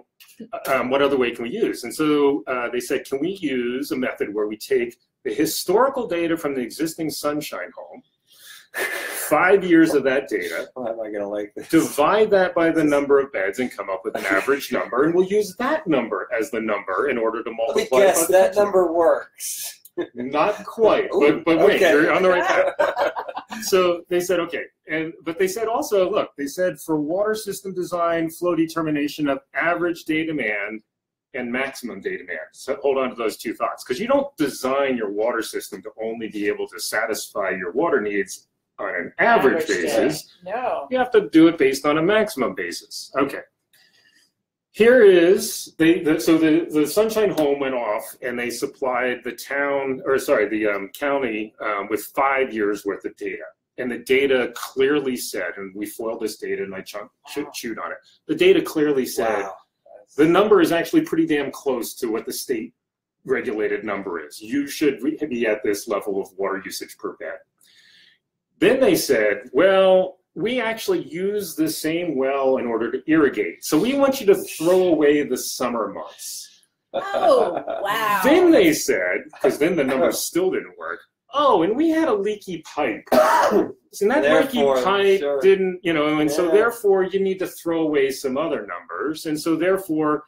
what other way can we use? And so they said, can we use a method where we take the historical data from the existing Sunshine Home, 5 years of that data, How am I going to like this? divide that by the number of beds and come up with an average number, and we'll use that number as the number in order to multiply. Yes, that number works. Not quite, Ooh, but wait, okay. you're on the right path. So they said, okay, but they said also, look, they said for water system design, flow determination of average day demand and maximum day demand. So hold on to those two thoughts, because you don't design your water system to only be able to satisfy your water needs on an average basis. No. You have to do it based on a maximum basis. Okay. Here is, so the Sunshine Home went off and they supplied the county with 5 years worth of data. And the data clearly said, and we foiled this data and I chewed on it. The data clearly said, the number is actually pretty damn close to what the state regulated number is. You should be at this level of water usage per bed. Then they said, well, we actually use the same well in order to irrigate. So we want you to throw away the summer months. Oh, wow. Then they said, because then the numbers still didn't work, oh, and we had a leaky pipe. So that leaky pipe didn't, you know, and so therefore you need to throw away some other numbers. And so therefore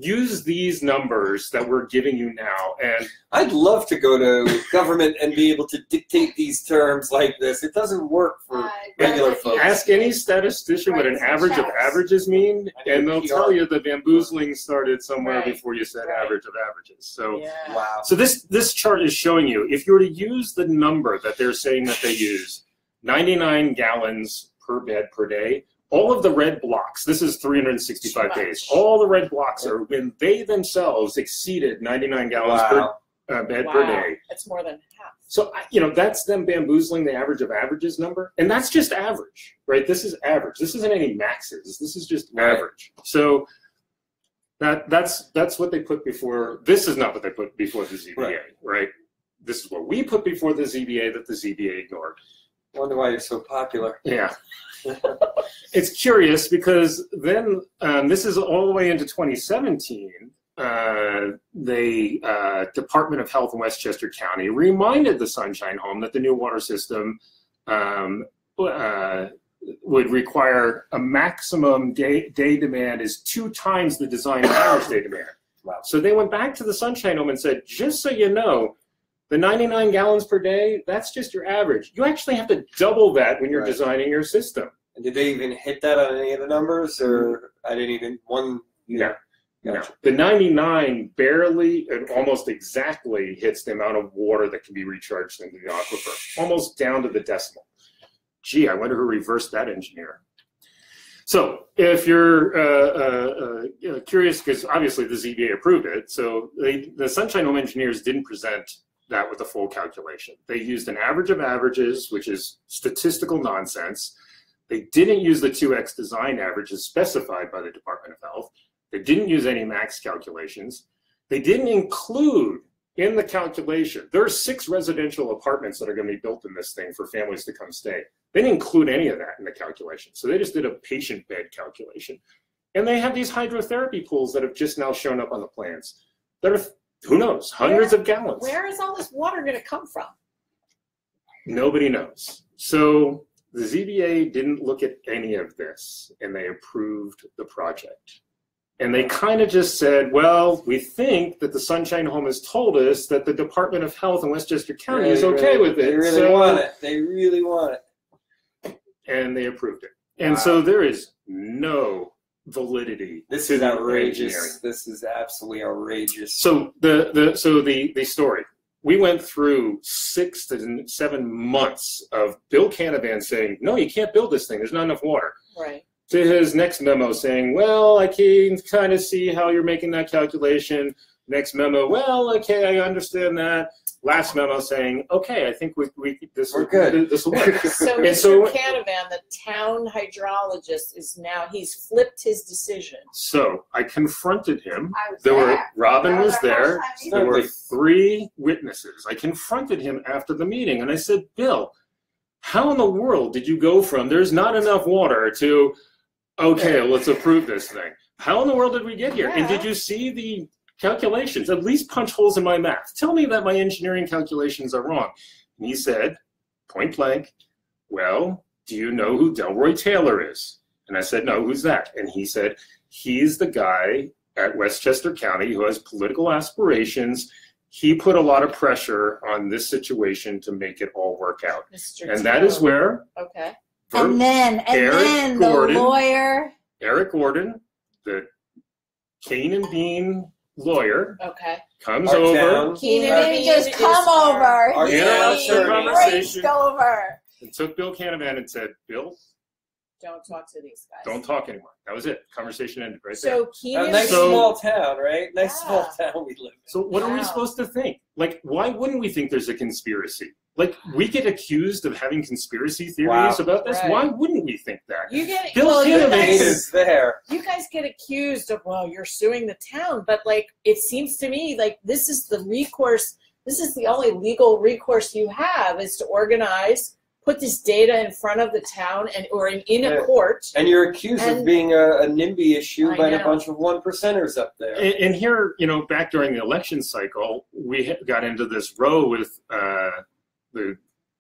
use these numbers that we're giving you now. And I'd love to go to government and be able to dictate these terms like this. It doesn't work for regular folks. ask any statistician what an average of averages mean, and they'll tell you the bamboozling started somewhere before you said average of averages. So, wow. So this chart is showing you, if you were to use the number that they're saying that they use, 99 gallons per bed per day, all of the red blocks, this is 365 days, all the red blocks are when they themselves exceeded 99 gallons per bed per day. That's more than half. So, you know, that's them bamboozling the average of averages number. And that's just average, right? This is average. This isn't any maxes. This is just average. So That's what they put before. This is not what they put before the ZBA, right? This is what we put before the ZBA that the ZBA ignored. Wonder why you're so popular. Yeah. It's curious because then this is all the way into 2017. The Department of Health in Westchester County reminded the Sunshine Home that the new water system would require a maximum day demand is 2 times the design average day demand. Wow. So they went back to the Sunshine Home and said, just so you know, the 99 gallons per day, that's just your average. You actually have to double that when you're designing your system. And did they even hit that on any of the numbers, or I didn't even one? Yeah. Gotcha. No. The 99 barely and almost exactly hits the amount of water that can be recharged into the aquifer, almost down to the decimal. Gee, I wonder who reversed that engineer. So if you're curious, because obviously the ZBA approved it, so the Sunshine Home engineers didn't present that with a full calculation. They used an average of averages, which is statistical nonsense. They didn't use the 2x design average as specified by the Department of Health. They didn't use any max calculations. They didn't include in the calculation, there are 6 residential apartments that are going to be built in this thing for families to come stay. They didn't include any of that in the calculation. So they just did a patient bed calculation. And they have these hydrotherapy pools that have just now shown up on the plans that are, who knows, hundreds of gallons. Where is all this water going to come from? Nobody knows. So the ZBA didn't look at any of this, and they approved the project. And they kind of just said, well, we think that the Sunshine Home has told us that the Department of Health in Westchester County is okay with it. They really want it. They really want it. And they approved it. And so there is no validity. This is outrageous. This is absolutely outrageous. So the story. We went through 6 to 7 months of Bill Canavan saying, no, you can't build this thing. There's not enough water. Right. To his next memo saying, well, I can kind of see how you're making that calculation. Next memo, well, okay, I understand that. Last memo saying, okay, I think this will work. So Mr. Canavan, the town hydrologist, he's flipped his decision. So I confronted him. Robin was there. There were 3 witnesses. I confronted him after the meeting and I said, Bill, how in the world did you go from there's not enough water to, okay, let's approve this thing? How in the world did we get here? And did you see the calculations? At least punch holes in my math. Tell me that my engineering calculations are wrong. And he said, point blank, well, do you know who Delroy Taylor is? And I said, no, who's that? And he said, he's the guy at Westchester County who has political aspirations. He put a lot of pressure on this situation to make it all work out. And that is where and then Gordon, the lawyer. Eric Gordon, the Cane and Bean lawyer, comes Our over. town. He didn't just come over. He raced over. And took Bill Canavan and said, Bill, don't talk to these guys. Don't talk anymore. That was it. Conversation ended right there. A nice small town, right? Nice small town we live in. So what are we supposed to think? Like, why wouldn't we think there's a conspiracy? Like, we get accused of having conspiracy theories about this. Why wouldn't we think that? You get Bill Canavan is there. You guys get accused of, well, you're suing the town, but like, it seems to me like this is the recourse. This is the only legal recourse you have is to organize, put this data in front of the town or in a court. And you're accused of being a NIMBY issue by a bunch of 1%ers up there. And here, back during the election cycle, we got into this row with the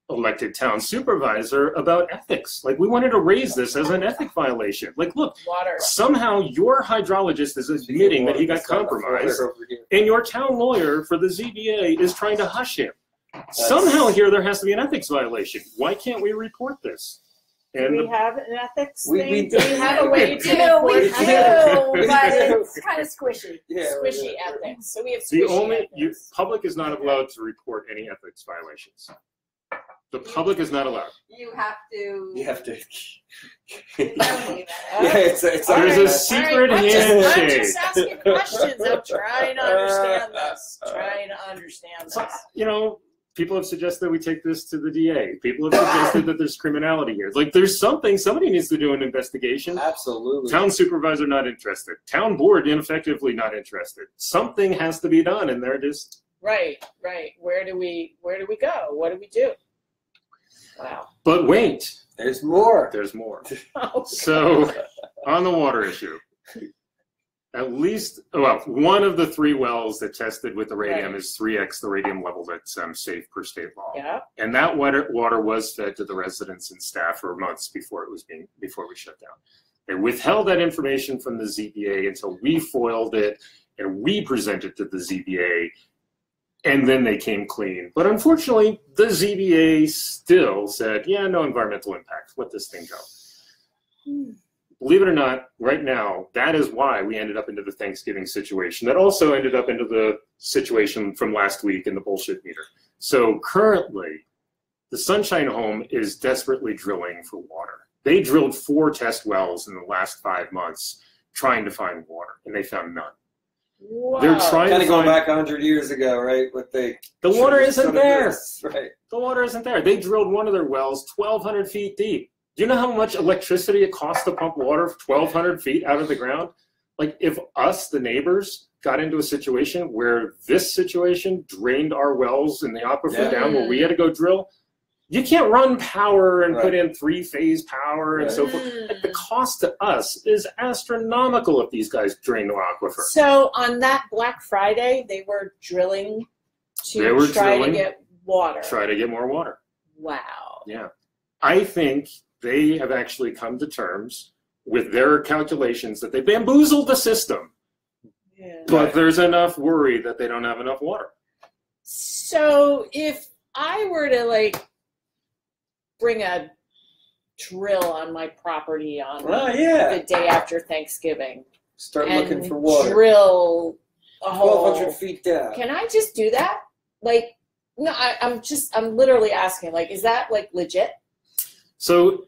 elected town supervisor about ethics. Like, we wanted to raise this as an ethic violation. Like, look, somehow your hydrologist is admitting that he got compromised, and your town lawyer for the ZBA is trying to hush him. Somehow here there has to be an ethics violation. Why can't we report this? And do we have an ethics thing? We do we have a way to do, but it's kind of squishy. Squishy ethics. So we have squishy ethics. Public is not allowed to report any ethics violations. The public is not allowed. You have to. There's a secret handshake. I'm just asking questions. I'm trying to understand this. So, People have suggested we take this to the DA. People have suggested that there's criminality here. Like, there's something. Somebody needs to do an investigation. Absolutely. Town supervisor not interested. Town board ineffectively not interested. Something has to be done, and they're just Right. Where do we go? What do we do? Wow. But wait, There's more. there's more. Okay. So, on the water issue, at least, well, one of the 3 wells that tested with the radium Right. is 3x the radium level that's safe per state law. Yeah. And that water was fed to the residents and staff for months before we shut down. They withheld that information from the ZBA until we foiled it and we presented to the ZBA, and then they came clean. But unfortunately, the ZBA still said, yeah, no environmental impact. Let this thing go. Believe it or not, right now, that is why we ended up into the Thanksgiving situation. That also ended up into the situation from last week in the bullshit meter. So currently, the Sunshine Home is desperately drilling for water. They drilled 4 test wells in the last 5 months trying to find water, and they found none. Wow. They're trying Kind to of going find back 100 years ago, right? What they the water isn't there. Right. The water isn't there. They drilled one of their wells 1,200 feet deep. Do you know how much electricity it costs to pump water 1,200 feet out of the ground? Like, if us, the neighbors, got into a situation where this situation drained our wells in the aquifer down where we had to go drill, you can't run power and put in 3-phase power and so forth. Like, the cost to us is astronomical if these guys drain the aquifer. So on that Black Friday, they were drilling to try to get water. Try to get more water. Wow. Yeah. I think they have actually come to terms with their calculations that they bamboozled the system. Yeah. But there's enough worry that they don't have enough water. So if I were to bring a drill on my property on the day after Thanksgiving, Start and looking for water. drill a hole, 1,200 feet down. can I just do that? Like, no, I'm literally asking, is that legit? So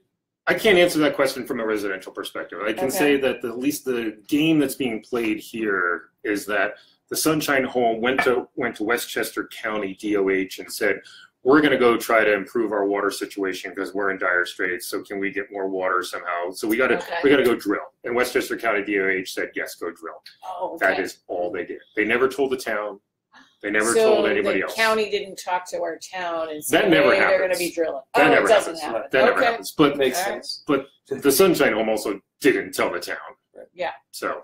I can't answer that question from a residential perspective. I can say that at least the game that's being played here is that the Sunshine Home went to Westchester County DOH and said, we're going to go try to improve our water situation because we're in dire straits. So can we get more water somehow? So we got to go drill. And Westchester County DOH said, yes, go drill. Oh, That is all they did. They never told the town. They never told anybody else. So the county didn't talk to our town and say, That never they're going to happens. be drilling. That never it doesn't happens. happen. That never happens. But Makes sense. But the Sunshine Home also didn't tell the town. Yeah. So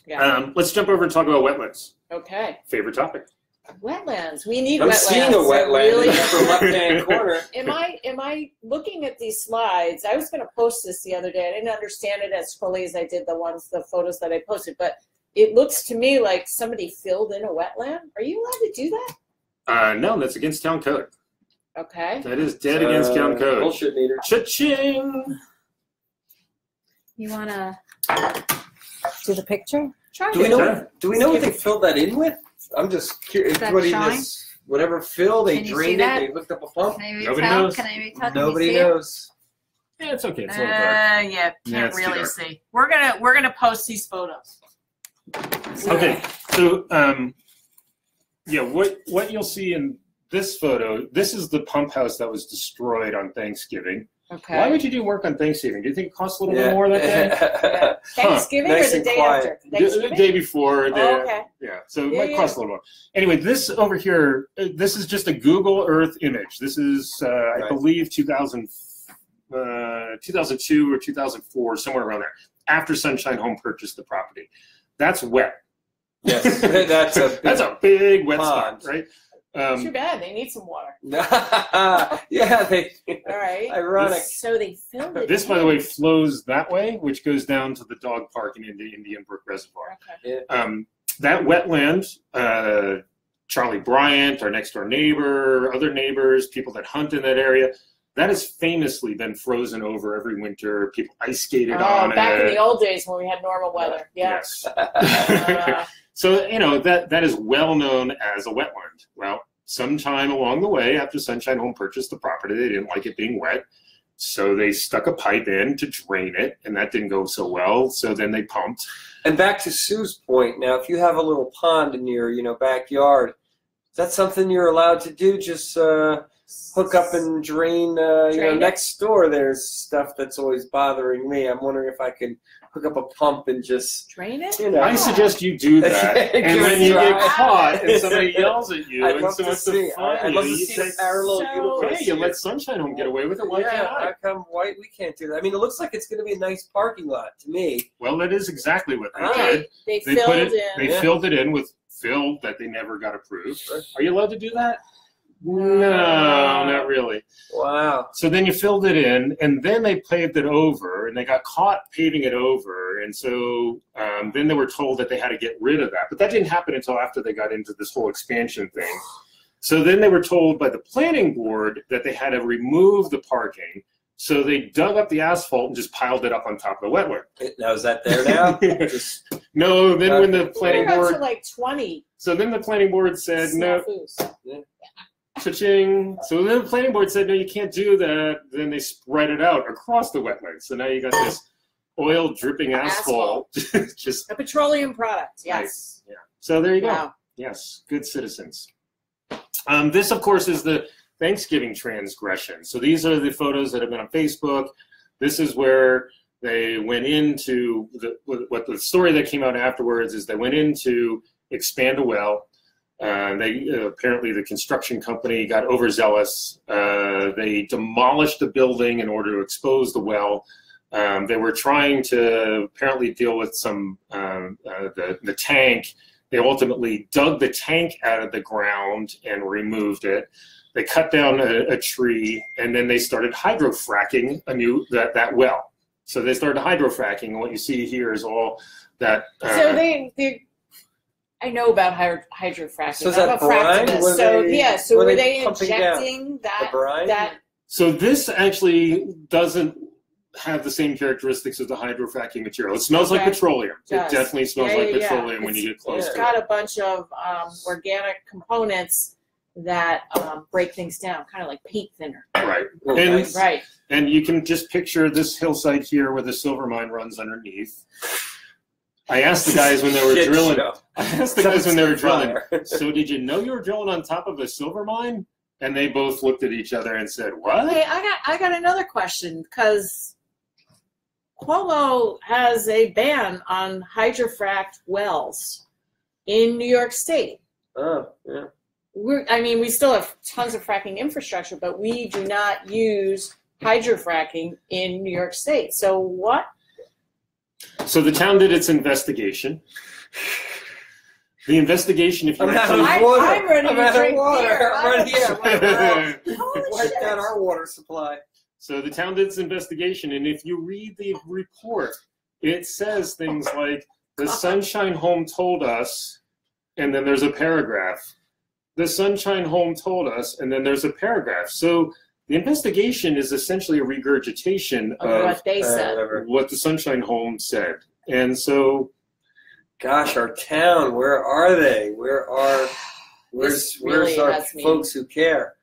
Yeah. let's jump over and talk about wetlands. Okay. Favorite topic. Wetlands. We need I'm wetlands. seeing a wetland Really? in the upper left-hand corner. Am I looking at these slides? I was going to post this the other day. I didn't understand it as fully as I did the photos that I posted, but it looks to me like somebody filled in a wetland. Are you allowed to do that? No, that's against town code. Okay. That is dead against town code. Bullshit meter. Cha-ching! You want to do the picture? Try Do we it. know what they filled that in with? I'm just curious. Is that What showing? whatever fill, they Can you drained see it, that? they hooked up a pump. Can anybody Nobody tell? knows. Can anybody tell? Nobody Can you see it? knows. Yeah, it's okay. It's a little dark. Yeah, Yeah, can't it's too really dark. see. We're gonna post these photos. Okay, so what you'll see in this photo, this is the pump house that was destroyed on Thanksgiving. Okay. Why would you do work on Thanksgiving? Do you think it costs a little bit more that day? Yeah. Thanksgiving Nice or the and day quiet. after? The Thanksgiving? day before. Oh, okay. Yeah, so it Yeah, might cost a little more. Anyway, this over here, this is just a Google Earth image. This is, I believe, 2002 or 2004, somewhere around there, after Sunshine Home purchased the property. That's wet. Yes, That's a big wet pond. spot, right? Too bad. They need some water. Yeah, they. All right. Ironic. So they filled it. This, by the way, flows that way, which goes down to the dog park in the Indian Brook Reservoir. Okay. That wetland, Charlie Bryant, our next door neighbor, other neighbors, people that hunt in that area, that has famously been frozen over every winter. People ice skated on back it. in the old days when we had normal weather. Yeah. Yes. So, that is well known as a wetland. Well, sometime along the way, after Sunshine Home purchased the property, they didn't like it being wet. So they stuck a pipe in to drain it, and that didn't go so well. So then they pumped. And back to Sue's point, now if you have a little pond in your backyard, that something you're allowed to do? Just hook up and drain? Next door there's stuff that's always bothering me. I'm wondering if I can hook up a pump and just drain it. I suggest you do that, and when you get caught and somebody yells at you and someone's to find you, you say, parallel universe. "Hey, you let Sunshine Home get away with it. Why can't I?" How come we can't do that? I mean, it looks like it's going to be a nice parking lot to me. Well, that is exactly what they did. They filled it in with fill that they never got approved. Are you allowed to do that? No, not really. Wow. So then you filled it in, and then they paved it over, and they got caught paving it over, and so then they were told that they had to get rid of that. But that didn't happen until after they got into this whole expansion thing. So then they were told by the planning board that they had to remove the parking. So they dug up the asphalt and just piled it up on top of the wetland. Now, is that there now? No, then when the planning board... like 20. So then the planning board said, no. Cha-ching. So then the planning board said, no, you can't do that. Then they spread it out across the wetlands. So now you got this oil dripping asphalt. Just a petroleum product, yes. Right. Yeah. So there you go. Wow. Yes, good citizens. This, of course, is the Thanksgiving transgression. So these are the photos that have been on Facebook. This is where they went into, what the story that came out afterwards is they went in to expand a well. Apparently the construction company got overzealous. They demolished the building in order to expose the well. They were trying to apparently deal with some the tank. They ultimately dug the tank out of the ground and removed it. They cut down a tree, and then they started hydrofracking that well. So they started hydrofracking, and what you see here is all that. So they I know about hydrofracking. So is that brine? So were they injecting that? So this actually doesn't have the same characteristics as the hydrofracking material. It smells like petroleum. It definitely smells like petroleum when you get close to it. It's got a bunch of organic components that break things down, kind of like paint thinner. Right. And you can just picture this hillside here where the silver mine runs underneath. I asked the guys when they were drilling. So did you know you were drilling on top of a silver mine? And they both looked at each other and said, "What?" Hey, I got another question, because Cuomo has a ban on hydrofracked wells in New York State. Oh, yeah. We still have tons of fracking infrastructure, but we do not use hydrofracking in New York State. So what? So the town did its investigation. The investigation, if you I'm ready to drink water. Wipe down our water supply. So the town did its investigation, and if you read the report, it says things like, the Sunshine Home told us, and then there's a paragraph. The Sunshine Home told us, and then there's a paragraph. So the investigation is essentially a regurgitation of what they said, what the Sunshine Home said. And so, gosh, our town, where are they? Where's our folks who care?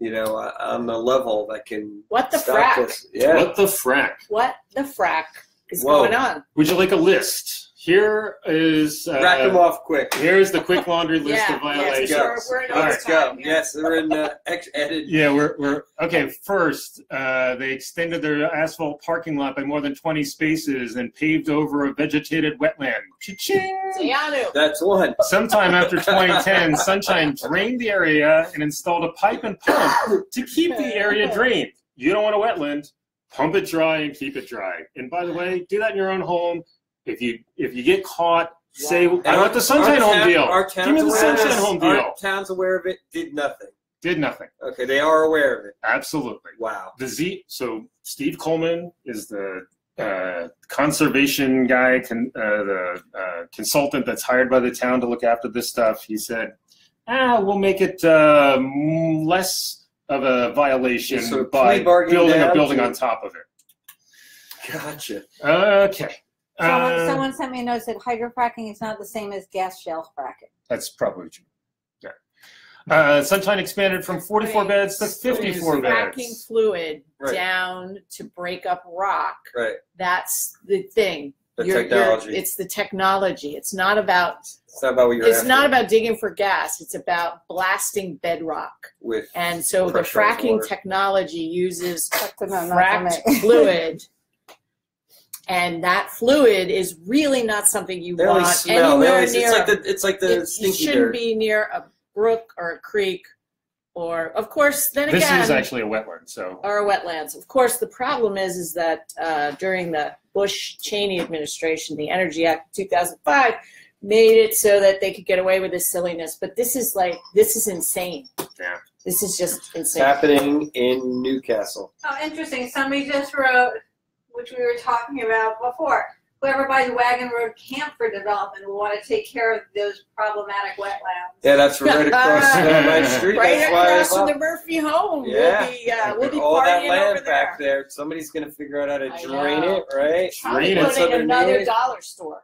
On the level that can what the stop frack? This. Yeah. What the frack? What the frack is going on? Would you like a list? Here is rack them off quick. Here's the quick laundry list of violations. Let's go. Yes, we're in edit. Yeah, we're okay. First, they extended their asphalt parking lot by more than 20 spaces and paved over a vegetated wetland. Cha-ching! That's one. Sometime after 2010, Sunshine drained the area and installed a pipe and pump to keep the area drained. You don't want a wetland, pump it dry and keep it dry. And by the way, do that in your own home. If you get caught, say, I want the Sunshine Home deal. Give me the Sunshine Home deal. Our town's aware of it, did nothing. Did nothing. Okay, they are aware of it. Absolutely. Wow. So Steve Coleman is the conservation guy, the consultant that's hired by the town to look after this stuff. He said, we'll make it less of a violation by building a building on top of it. Gotcha. Okay. Someone sent me a note that hydrofracking is not the same as gas shale fracking. That's probably true. Yeah. Sunshine expanded from 44 beds to 54 beds. Fracking fluid down to break up rock. Right. That's the thing. technology. It's the technology. It's not about. It's not about what you're It's after. not about digging for gas. It's about blasting bedrock. And so the fracking technology uses fracked fluid. And that fluid is really not something you want anywhere near. It's like the stinky dirt. It shouldn't dirt. be near a brook or a creek, or of course. Then this again, is actually a wetland, so or wetlands. Of course, the problem is that during the Bush-Cheney administration, the Energy Act of 2005 made it so that they could get away with this silliness. But this is insane. Yeah. This is just insane. It's happening in Newcastle. Oh, interesting. Somebody just wrote, which we were talking about before, whoever buys Wagon Road Camp for development will want to take care of those problematic wetlands. Yeah, that's right across my street. Right that's across why from the Murphy home. Yeah. We'll be all that partying land over back there. there. Somebody's going to figure out how to I drain know. it, right? Probably Drain it. putting another underneath. dollar store.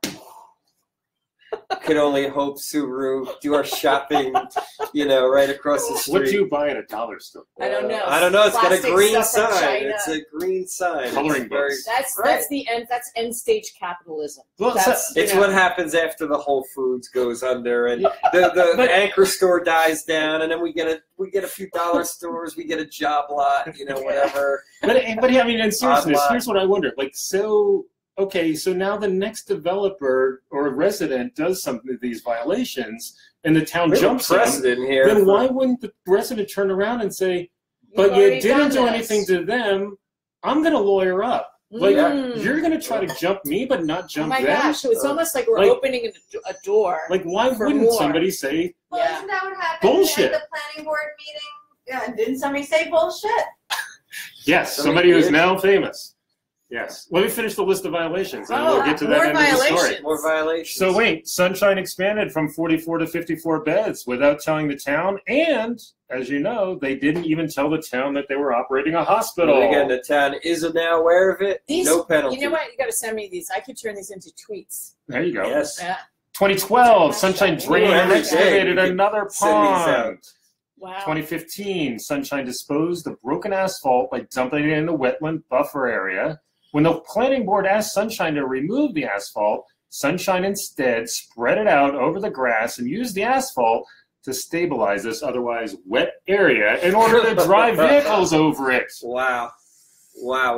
Could only hope Subaru do our shopping, right across the street. what do you buy at a dollar store? I don't know. I don't know. It's got a Plastic green stuff from sign. China. It's a green sign. Coloring It's very- books. That's the end. That's end stage capitalism. Well, That's, It's what happens after the Whole Foods goes under and the anchor store dies down, and then we get a few dollar stores, we get a job lot, whatever. But I mean, in seriousness, Odd lot. here's what I wonder. Okay, so now the next developer or resident does some of these violations, and the town jumps in. Precedent here. Then why wouldn't the resident turn around and say, "But you didn't do anything to them. I'm going to lawyer up. Like you're going to try to jump me, but not jump them." Oh my gosh! So it's almost like we're opening a door. Like, why for wouldn't more. somebody say, Well, Yeah. isn't that what happened Bullshit. at the planning board meeting? Yeah, didn't somebody say bullshit? "Yes, Somebody somebody who's did. now famous"? Yes. Let me finish the list of violations, and we'll get to that more end of the story. violations. More violations. So wait, Sunshine expanded from 44 to 54 beds without telling the town, and as you know, they didn't even tell the town that they were operating a hospital. And again, the town isn't now aware of it. No penalty. You know what? You got to send me these. I could turn these into tweets. There you go. Yes. Yeah. 2012, Sunshine drained and Every day excavated you could another send these out. pond. Wow. 2015, Sunshine disposed of broken asphalt by dumping it in the wetland buffer area. When the planning board asked Sunshine to remove the asphalt, Sunshine instead spread it out over the grass and used the asphalt to stabilize this otherwise wet area in order to drive vehicles over it. Wow.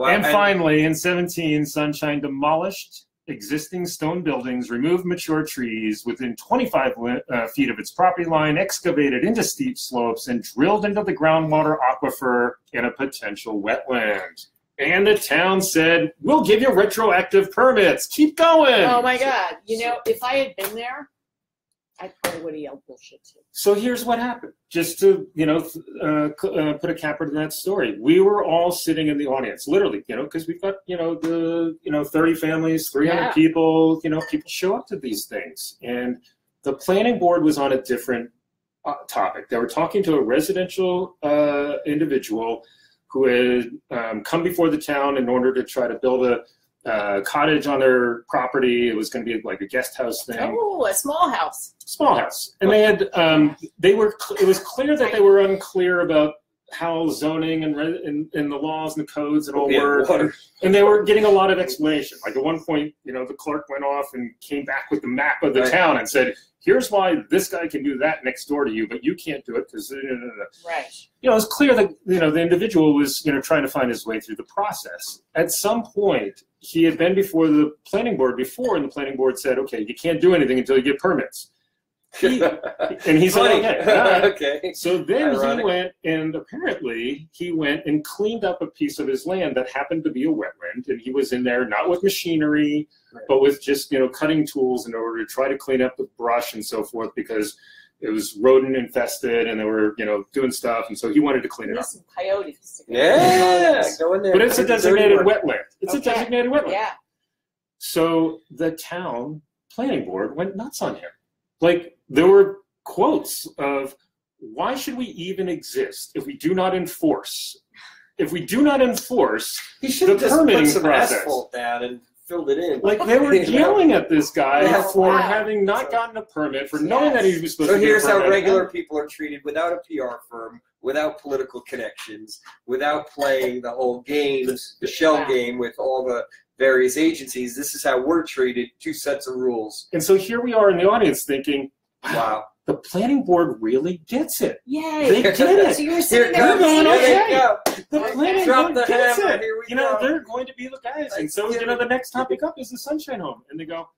And finally, in 17, Sunshine demolished existing stone buildings, removed mature trees within 25 feet of its property line, excavated into steep slopes, and drilled into the groundwater aquifer in a potential wetland. And the town said, "We'll give you retroactive permits. Keep going." Oh my God! If I had been there, I probably would have yelled bullshit too. So here's what happened. Just to put a capper to that story, we were all sitting in the audience, literally, because we've got 30 families, 300 people. People show up to these things, and the planning board was on a different topic. They were talking to a residential individual who had come before the town in order to try to build a cottage on their property. It was going to be like a guest house thing. Oh, a small house. Small house. And they had, it was clear that they were unclear about how zoning and the laws and the codes and all work. And they were getting a lot of explanation. Like at one point, the clerk went off and came back with the map of the town and said, "Here's why this guy can do that next door to you, but you can't do it because." Right. It was clear that the individual was trying to find his way through the process. At some point, he had been before the planning board before, and the planning board said, "Okay, you can't do anything until you get permits." And he said, "Okay." Okay. So then Ironic. he went, and apparently he went and cleaned up a piece of his land that happened to be a wetland, and he was in there not with machinery, but with just cutting tools in order to try to clean up the brush and so forth, because it was rodent infested and they were doing stuff, and so he wanted to clean it up. There's some coyotes. Yeah, go in there. But it's a designated wetland. It's a designated wetland. Yeah. So the town planning board went nuts on him. Like, there were quotes of, "Why should we even exist if we do not enforce? If we do not enforce He should the have just permitting put some process." asphalt down and filled it in. Like, they were yelling at this guy for Wow. having not gotten a permit, for knowing that he was supposed So to get a here's how permit. regular people are treated without a PR firm, without political connections, without playing the whole games, the shell Wow. game with all the various agencies. This is how we're treated, 2 sets of rules. And so here we are in the audience thinking, Wow. the planning board really gets it. Yay. They get it. So you were Here sitting it there comes. going, Here okay. they go. The planning Drop board the gets hammer. it. Here we You know, go. they're going to be the guys. And Let's so, get you know, it. the next topic up is the Sunshine Home. And they go,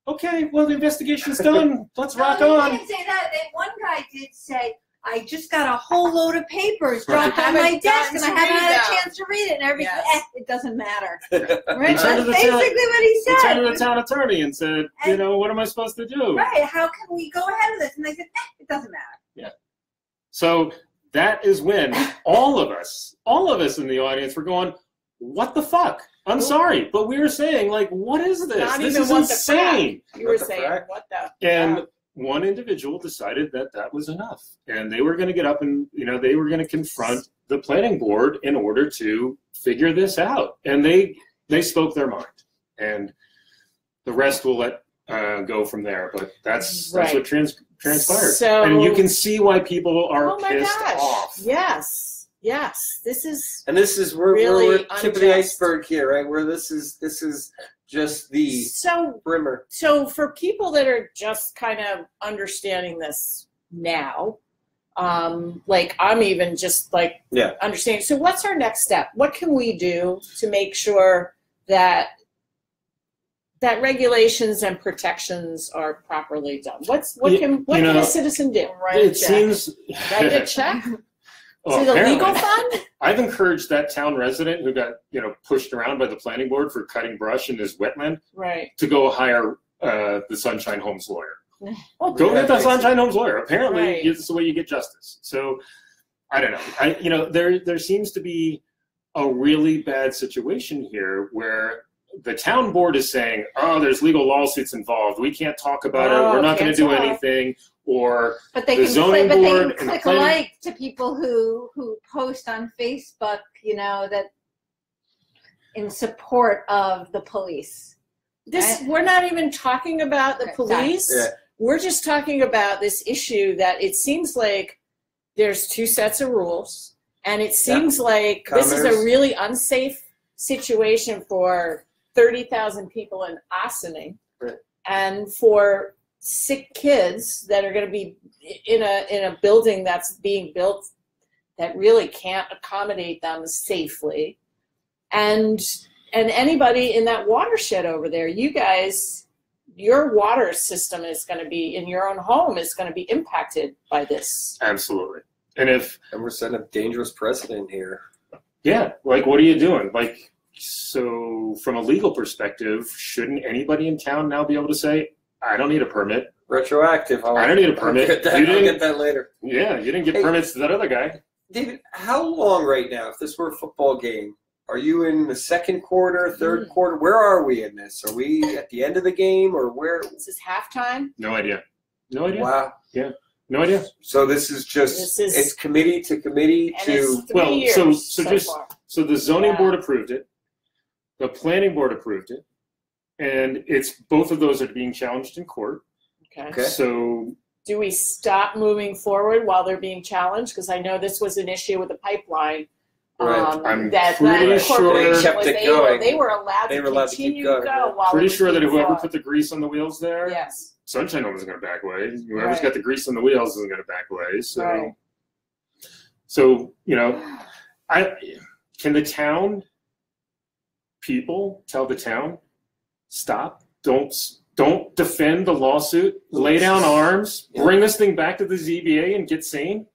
okay, well, the investigation's done. Let's No, rock they on. didn't say that. One guy did say, I just got a whole load of papers Right. dropped on my Haven't desk gotten and I to haven't read had them. a chance to read it and everything. Yes. It doesn't matter. He Right? turned That's to the basically town- what he He turned said. to the town attorney and said, you know, what am I supposed to do? Right, how can we go ahead of this? And they said, it doesn't matter. So that is when all of us in the audience were going, what the fuck? I'm sorry, but we were saying, like, what is this? Not This even is what the insane. You were What the saying, frack? what the? And one individual decided that that was enough. And they were going to get up and, you know, they were going to confront the planning board in order to figure this out. And they spoke their mind. And the rest will let go from there. But that's Right. what transpired. So- and you can see why people are Oh my pissed gosh. off. Yes. Yes. This is And this is we're Really tip of the unjust. iceberg here, right? Where this is just the so brimmer. so for people that are just kind of understanding this now, like I'm even just like Yeah. understanding. So what's our next step? What can we do to make sure that regulations and protections are properly done? What can a citizen do? It seems Write a check Well, to the legal apparently. fund? I've encouraged that town resident who got, you know, pushed around by the planning board for cutting brush in his wetland Right. to go hire the Sunshine Homes lawyer. Well, Go get the Right. Sunshine Homes lawyer. Apparently, Right. it's the way you get justice. So, I don't know. There seems to be a really bad situation here where the town board is saying, "Oh, there's legal lawsuits involved. We can't talk about it. We're not going to do can't talk." anything." Or But they The can zoning click, but they board can and the click planning- alike to people who post on Facebook, you know, that in support of the police. This Right. we're not even talking about the Okay, police. Yeah. We're just talking about this issue that it seems like there's 2 sets of rules, and it seems like this is a Commenters. really unsafe situation for 30,000 people in Ossining, Right. and for sick kids that are going to be in a building that's being built that really can't accommodate them safely, and anybody in that watershed over there. You guys, your water system is going to be in your own home is going to be impacted by this. absolutely. And if And we're setting a dangerous precedent here. Yeah, like what are you doing? Like, so from a legal perspective, shouldn't anybody in town now be able to say, I don't need a permit? Retroactive. I don't need a permit. I'll get that, You I'll didn't- get that later. Yeah, you didn't get Hey. permits to that other guy. David, how long right now, if this were a football game, are you in the second quarter, third quarter? Where are we in this? Are we at the end of the game or where? This is halftime. No idea. No idea. Wow. No idea. So this is just, This is- it's committee to committee And to, it's 3 Well, years so so just- far. So the zoning Yeah. board approved it. The planning board approved it. And it's both of those are being challenged in court. Okay. Okay. So Do we stop moving forward while they're being challenged? Because I know this was an issue with the pipeline. Right. I'm That pretty that sure- corporation They kept was it they going. were they were allowed They to were allowed to keep continue going, to yeah. go while pretty it was sure that being whoever fought. put the grease on the wheels there, Yes. Sunshine Home isn't going to back away. Whoever's Right. got the grease on the wheels isn't going to back away. So, Right. so you know, can the town people tell the town, stop, don't defend the lawsuit, lay down arms, bring this thing back to the ZBA and get sane?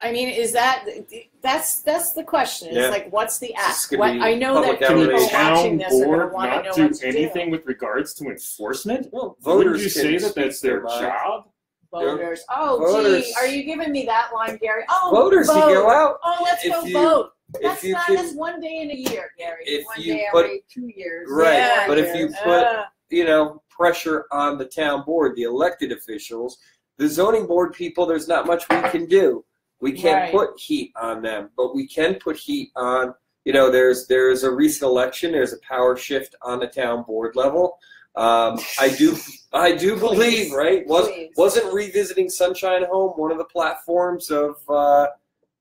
I mean, is that's the question? It's Yeah. like, what's the This ask? could What be I know that public Can the people outrage. watching town this are going to board want to not know do what to anything do. with regards to enforcement? well, Wouldn't voters you can say that speak that's their mind. job? Voters. Oh, Voters. gee, are you giving me that line, Gary? Oh, Voters, you vote. go out. Oh, let's If go you- vote. If That's you not can, that's one day in a year, Gary. if One you day put, every 2 years. right, Yeah. but if you put, Uh, pressure on the town board, the elected officials, the zoning board people, there's not much we can do. We can't Right. put heat on them, but we can put heat on, there's a recent election, there's a power shift on the town board level. I do believe, right? Please. Wasn't revisiting Sunshine Home one of the platforms of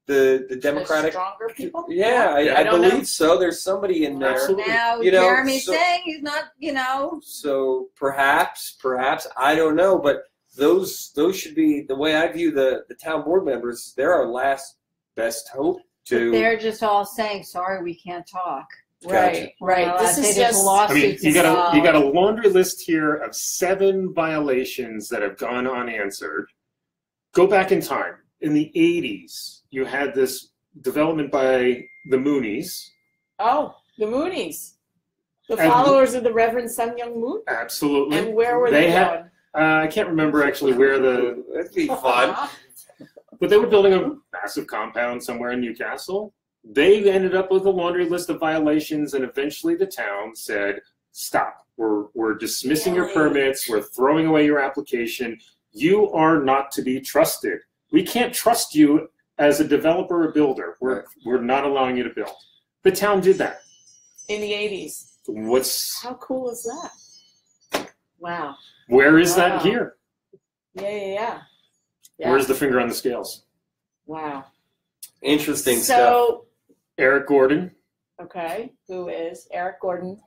the Democratic. Stronger people. Yeah, I don't believe know. so. There's somebody in there. Absolutely. Now You know, Jeremy's so- saying he's not, you know. So perhaps I don't know, but those should be the way I view the town board members. They're our last best hope to. They're just all saying, sorry, we can't talk. Right, right. Well, This they is just just lost I mean, it you got to a laundry list here of 7 violations that have gone unanswered. Go back in time. In the 80s, you had this development by the Moonies. Oh, the Moonies, the And- followers of the Reverend Sun Young Moon. Absolutely. And where were they had- going? I can't remember actually where That'd be fun. but they were building a massive compound somewhere in Newcastle. They ended up with a laundry list of violations, and eventually the town said, "Stop. We're dismissing your Really? permits. We're throwing away your application. You are not to be trusted. We can't trust you as a developer or builder. We're not allowing you to build." The town did that. In the 80s. What's How cool is that? Wow. where is Wow. that here? Yeah. Where's the finger on the scales? Wow. Interesting stuff. So, Eric Gordon, okay, who is Eric Gordon?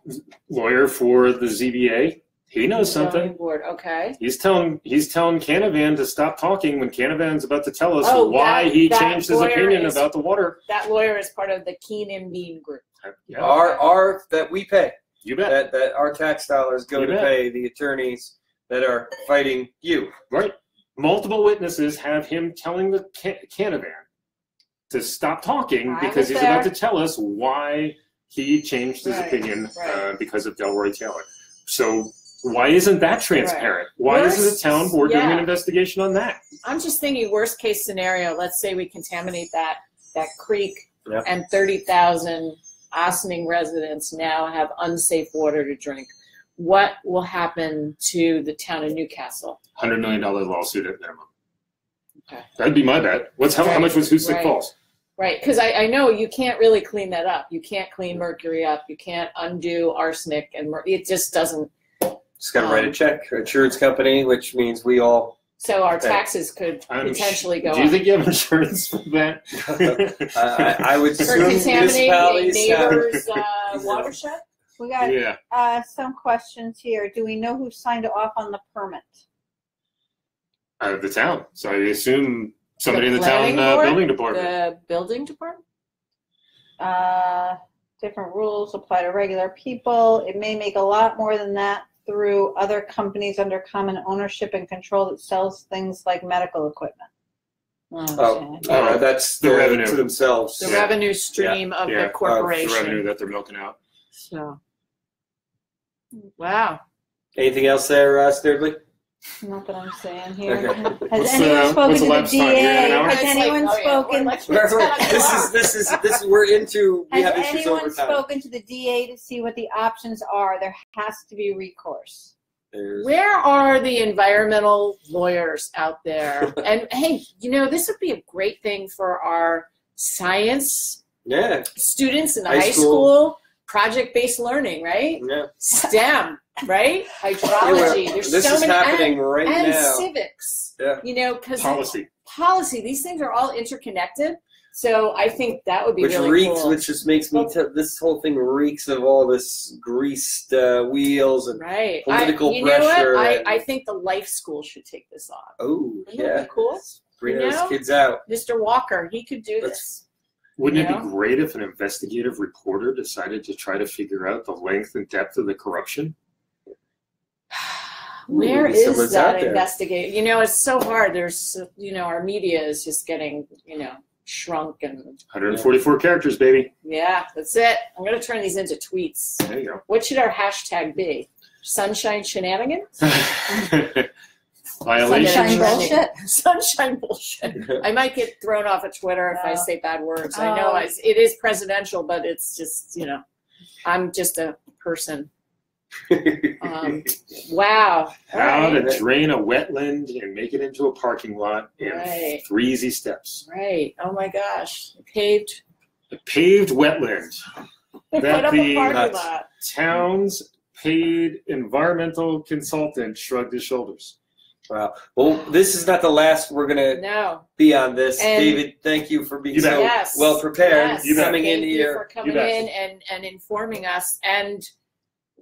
lawyer for the ZBA, he knows Zoning something. Board. Okay. He's telling Canavan to stop talking when Canavan's about to tell us Oh, why that- he that changed his lawyer opinion is- about the water. That lawyer is part of the Keenan Bean Group. Yeah, Our that we pay. you bet. That our tax dollars go You to bet. pay the attorneys that are fighting you. Right. Multiple witnesses have him telling the Canavan to stop talking I because was he's there. about to tell us why he changed his Right, opinion right. because of Delroy Taylor. So why isn't that transparent? Why isn't the town board doing an Yeah. investigation on that? I'm just thinking worst case scenario, let's say we contaminate that creek Yep. and 30,000 Ossining residents now have unsafe water to drink. What will happen to the town of Newcastle? $100 million lawsuit at minimum. Okay. That'd be my bet. How much was Hoosick Right. Falls? Right, because I know you can't really clean that up. You can't clean mercury up. You can't undo arsenic, and it just doesn't. Just got to write a check, insurance company, which means we all. So our Okay. taxes could potentially go Do you up. think you have insurance for that? I would For assume contaminating a municipalities have. neighbor's watershed? We got Yeah. some questions here. Do we know who signed off on the permit? The town. So I assume somebody in the town planning board? building department. The building department? Different rules apply to regular people. It may make a lot more than that through other companies under common ownership and control that sells things like medical equipment. Oh, Okay. that's The revenue. to themselves. The Yeah. revenue stream of Yeah. the corporation. The revenue that they're milking out. So, wow. Anything else there, Sturdley? Not that I'm saying here. Okay. Has What's anyone the spoken to the lapse time? DA? An hour? Has It's like, anyone oh, yeah, spoken? we're like, it's 10 o'clock. This is we're into. We Has have issues anyone over time. spoken to the DA to see what the options are? There has to be recourse. There's- Where are the environmental lawyers out there? And hey, this would be a great thing for our science Yeah, students in the High high school. school, project-based learning, right? yeah. STEM, right? Hydrology. There's This so is many happening right and now. civics. Yeah. Because Policy. these things are all interconnected. So I think that would be Which really reeks, cool. which just makes me. This whole thing reeks of all this greased wheels and. Right. Political you know pressure what? and- I think the life school should take this on. Oh Wouldn't that yeah, be cool? bring You those know? kids out. Mr. Walker, he could do That's- this. Wouldn't it Yeah. be great if an investigative reporter decided to try to figure out the length and depth of the corruption? Where maybe is someone's that out there. investigate? It's so hard. There's, our media is just getting, shrunk and 144 characters, baby. yeah, that's it. I'm going to turn these into tweets. There you What should our hashtag be? Sunshine shenanigans? go. Violation. Sunshine bullshit? Sunshine bullshit. I might get thrown off of Twitter if I No. say bad words. I know Oh. it is presidential, but it's just, I'm just a person. Wow. How All right. to drain a wetland and make it into a parking lot in Right. 3 easy steps. Right. Oh my gosh. Paved. A paved wetland. Put That up the a parking nuts. lot. Town's paid environmental consultant shrugged his shoulders. Wow. Well, this is not the last we're gonna No. be on this. And- David, thank you for being You bet. so Yes. well prepared. Yes. You bet. Coming in Thank you here. for coming bet. in and informing us. And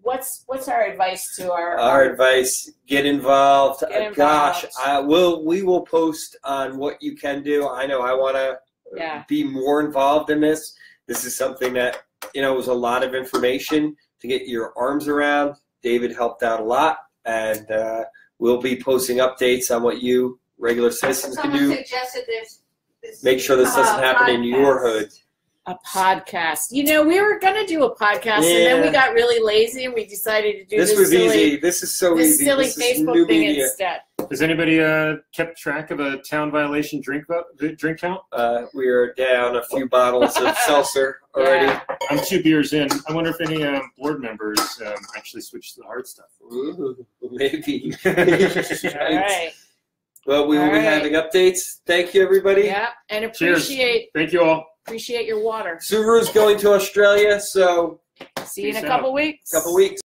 what's our advice to Our advice: get involved. Get Gosh, involved. we will post on what you can do. I know I want to Yeah. be more involved in this. This is something that was a lot of information to get your arms around. David helped out a lot, and we'll be posting updates on what you regular citizens can Someone do. suggested this Make sure this doesn't happen in your podcast. hood. A podcast. We were gonna do a podcast, and then we Yeah. got really lazy, and we decided to do This this was silly, easy. This is so this easy. silly This is Facebook new thing media. instead. Has anybody kept track of a town violation drink count? We are down a few bottles of seltzer already. Yeah. I'm 2 beers in. I wonder if any board members actually switched to the hard stuff. Ooh, maybe. All right. Well, we will All be right. having updates. Thank you, everybody. Yeah, and Cheers. Thank you all. appreciate your water. Subaru's going to Australia, so See you in Peace a couple out. weeks. couple weeks.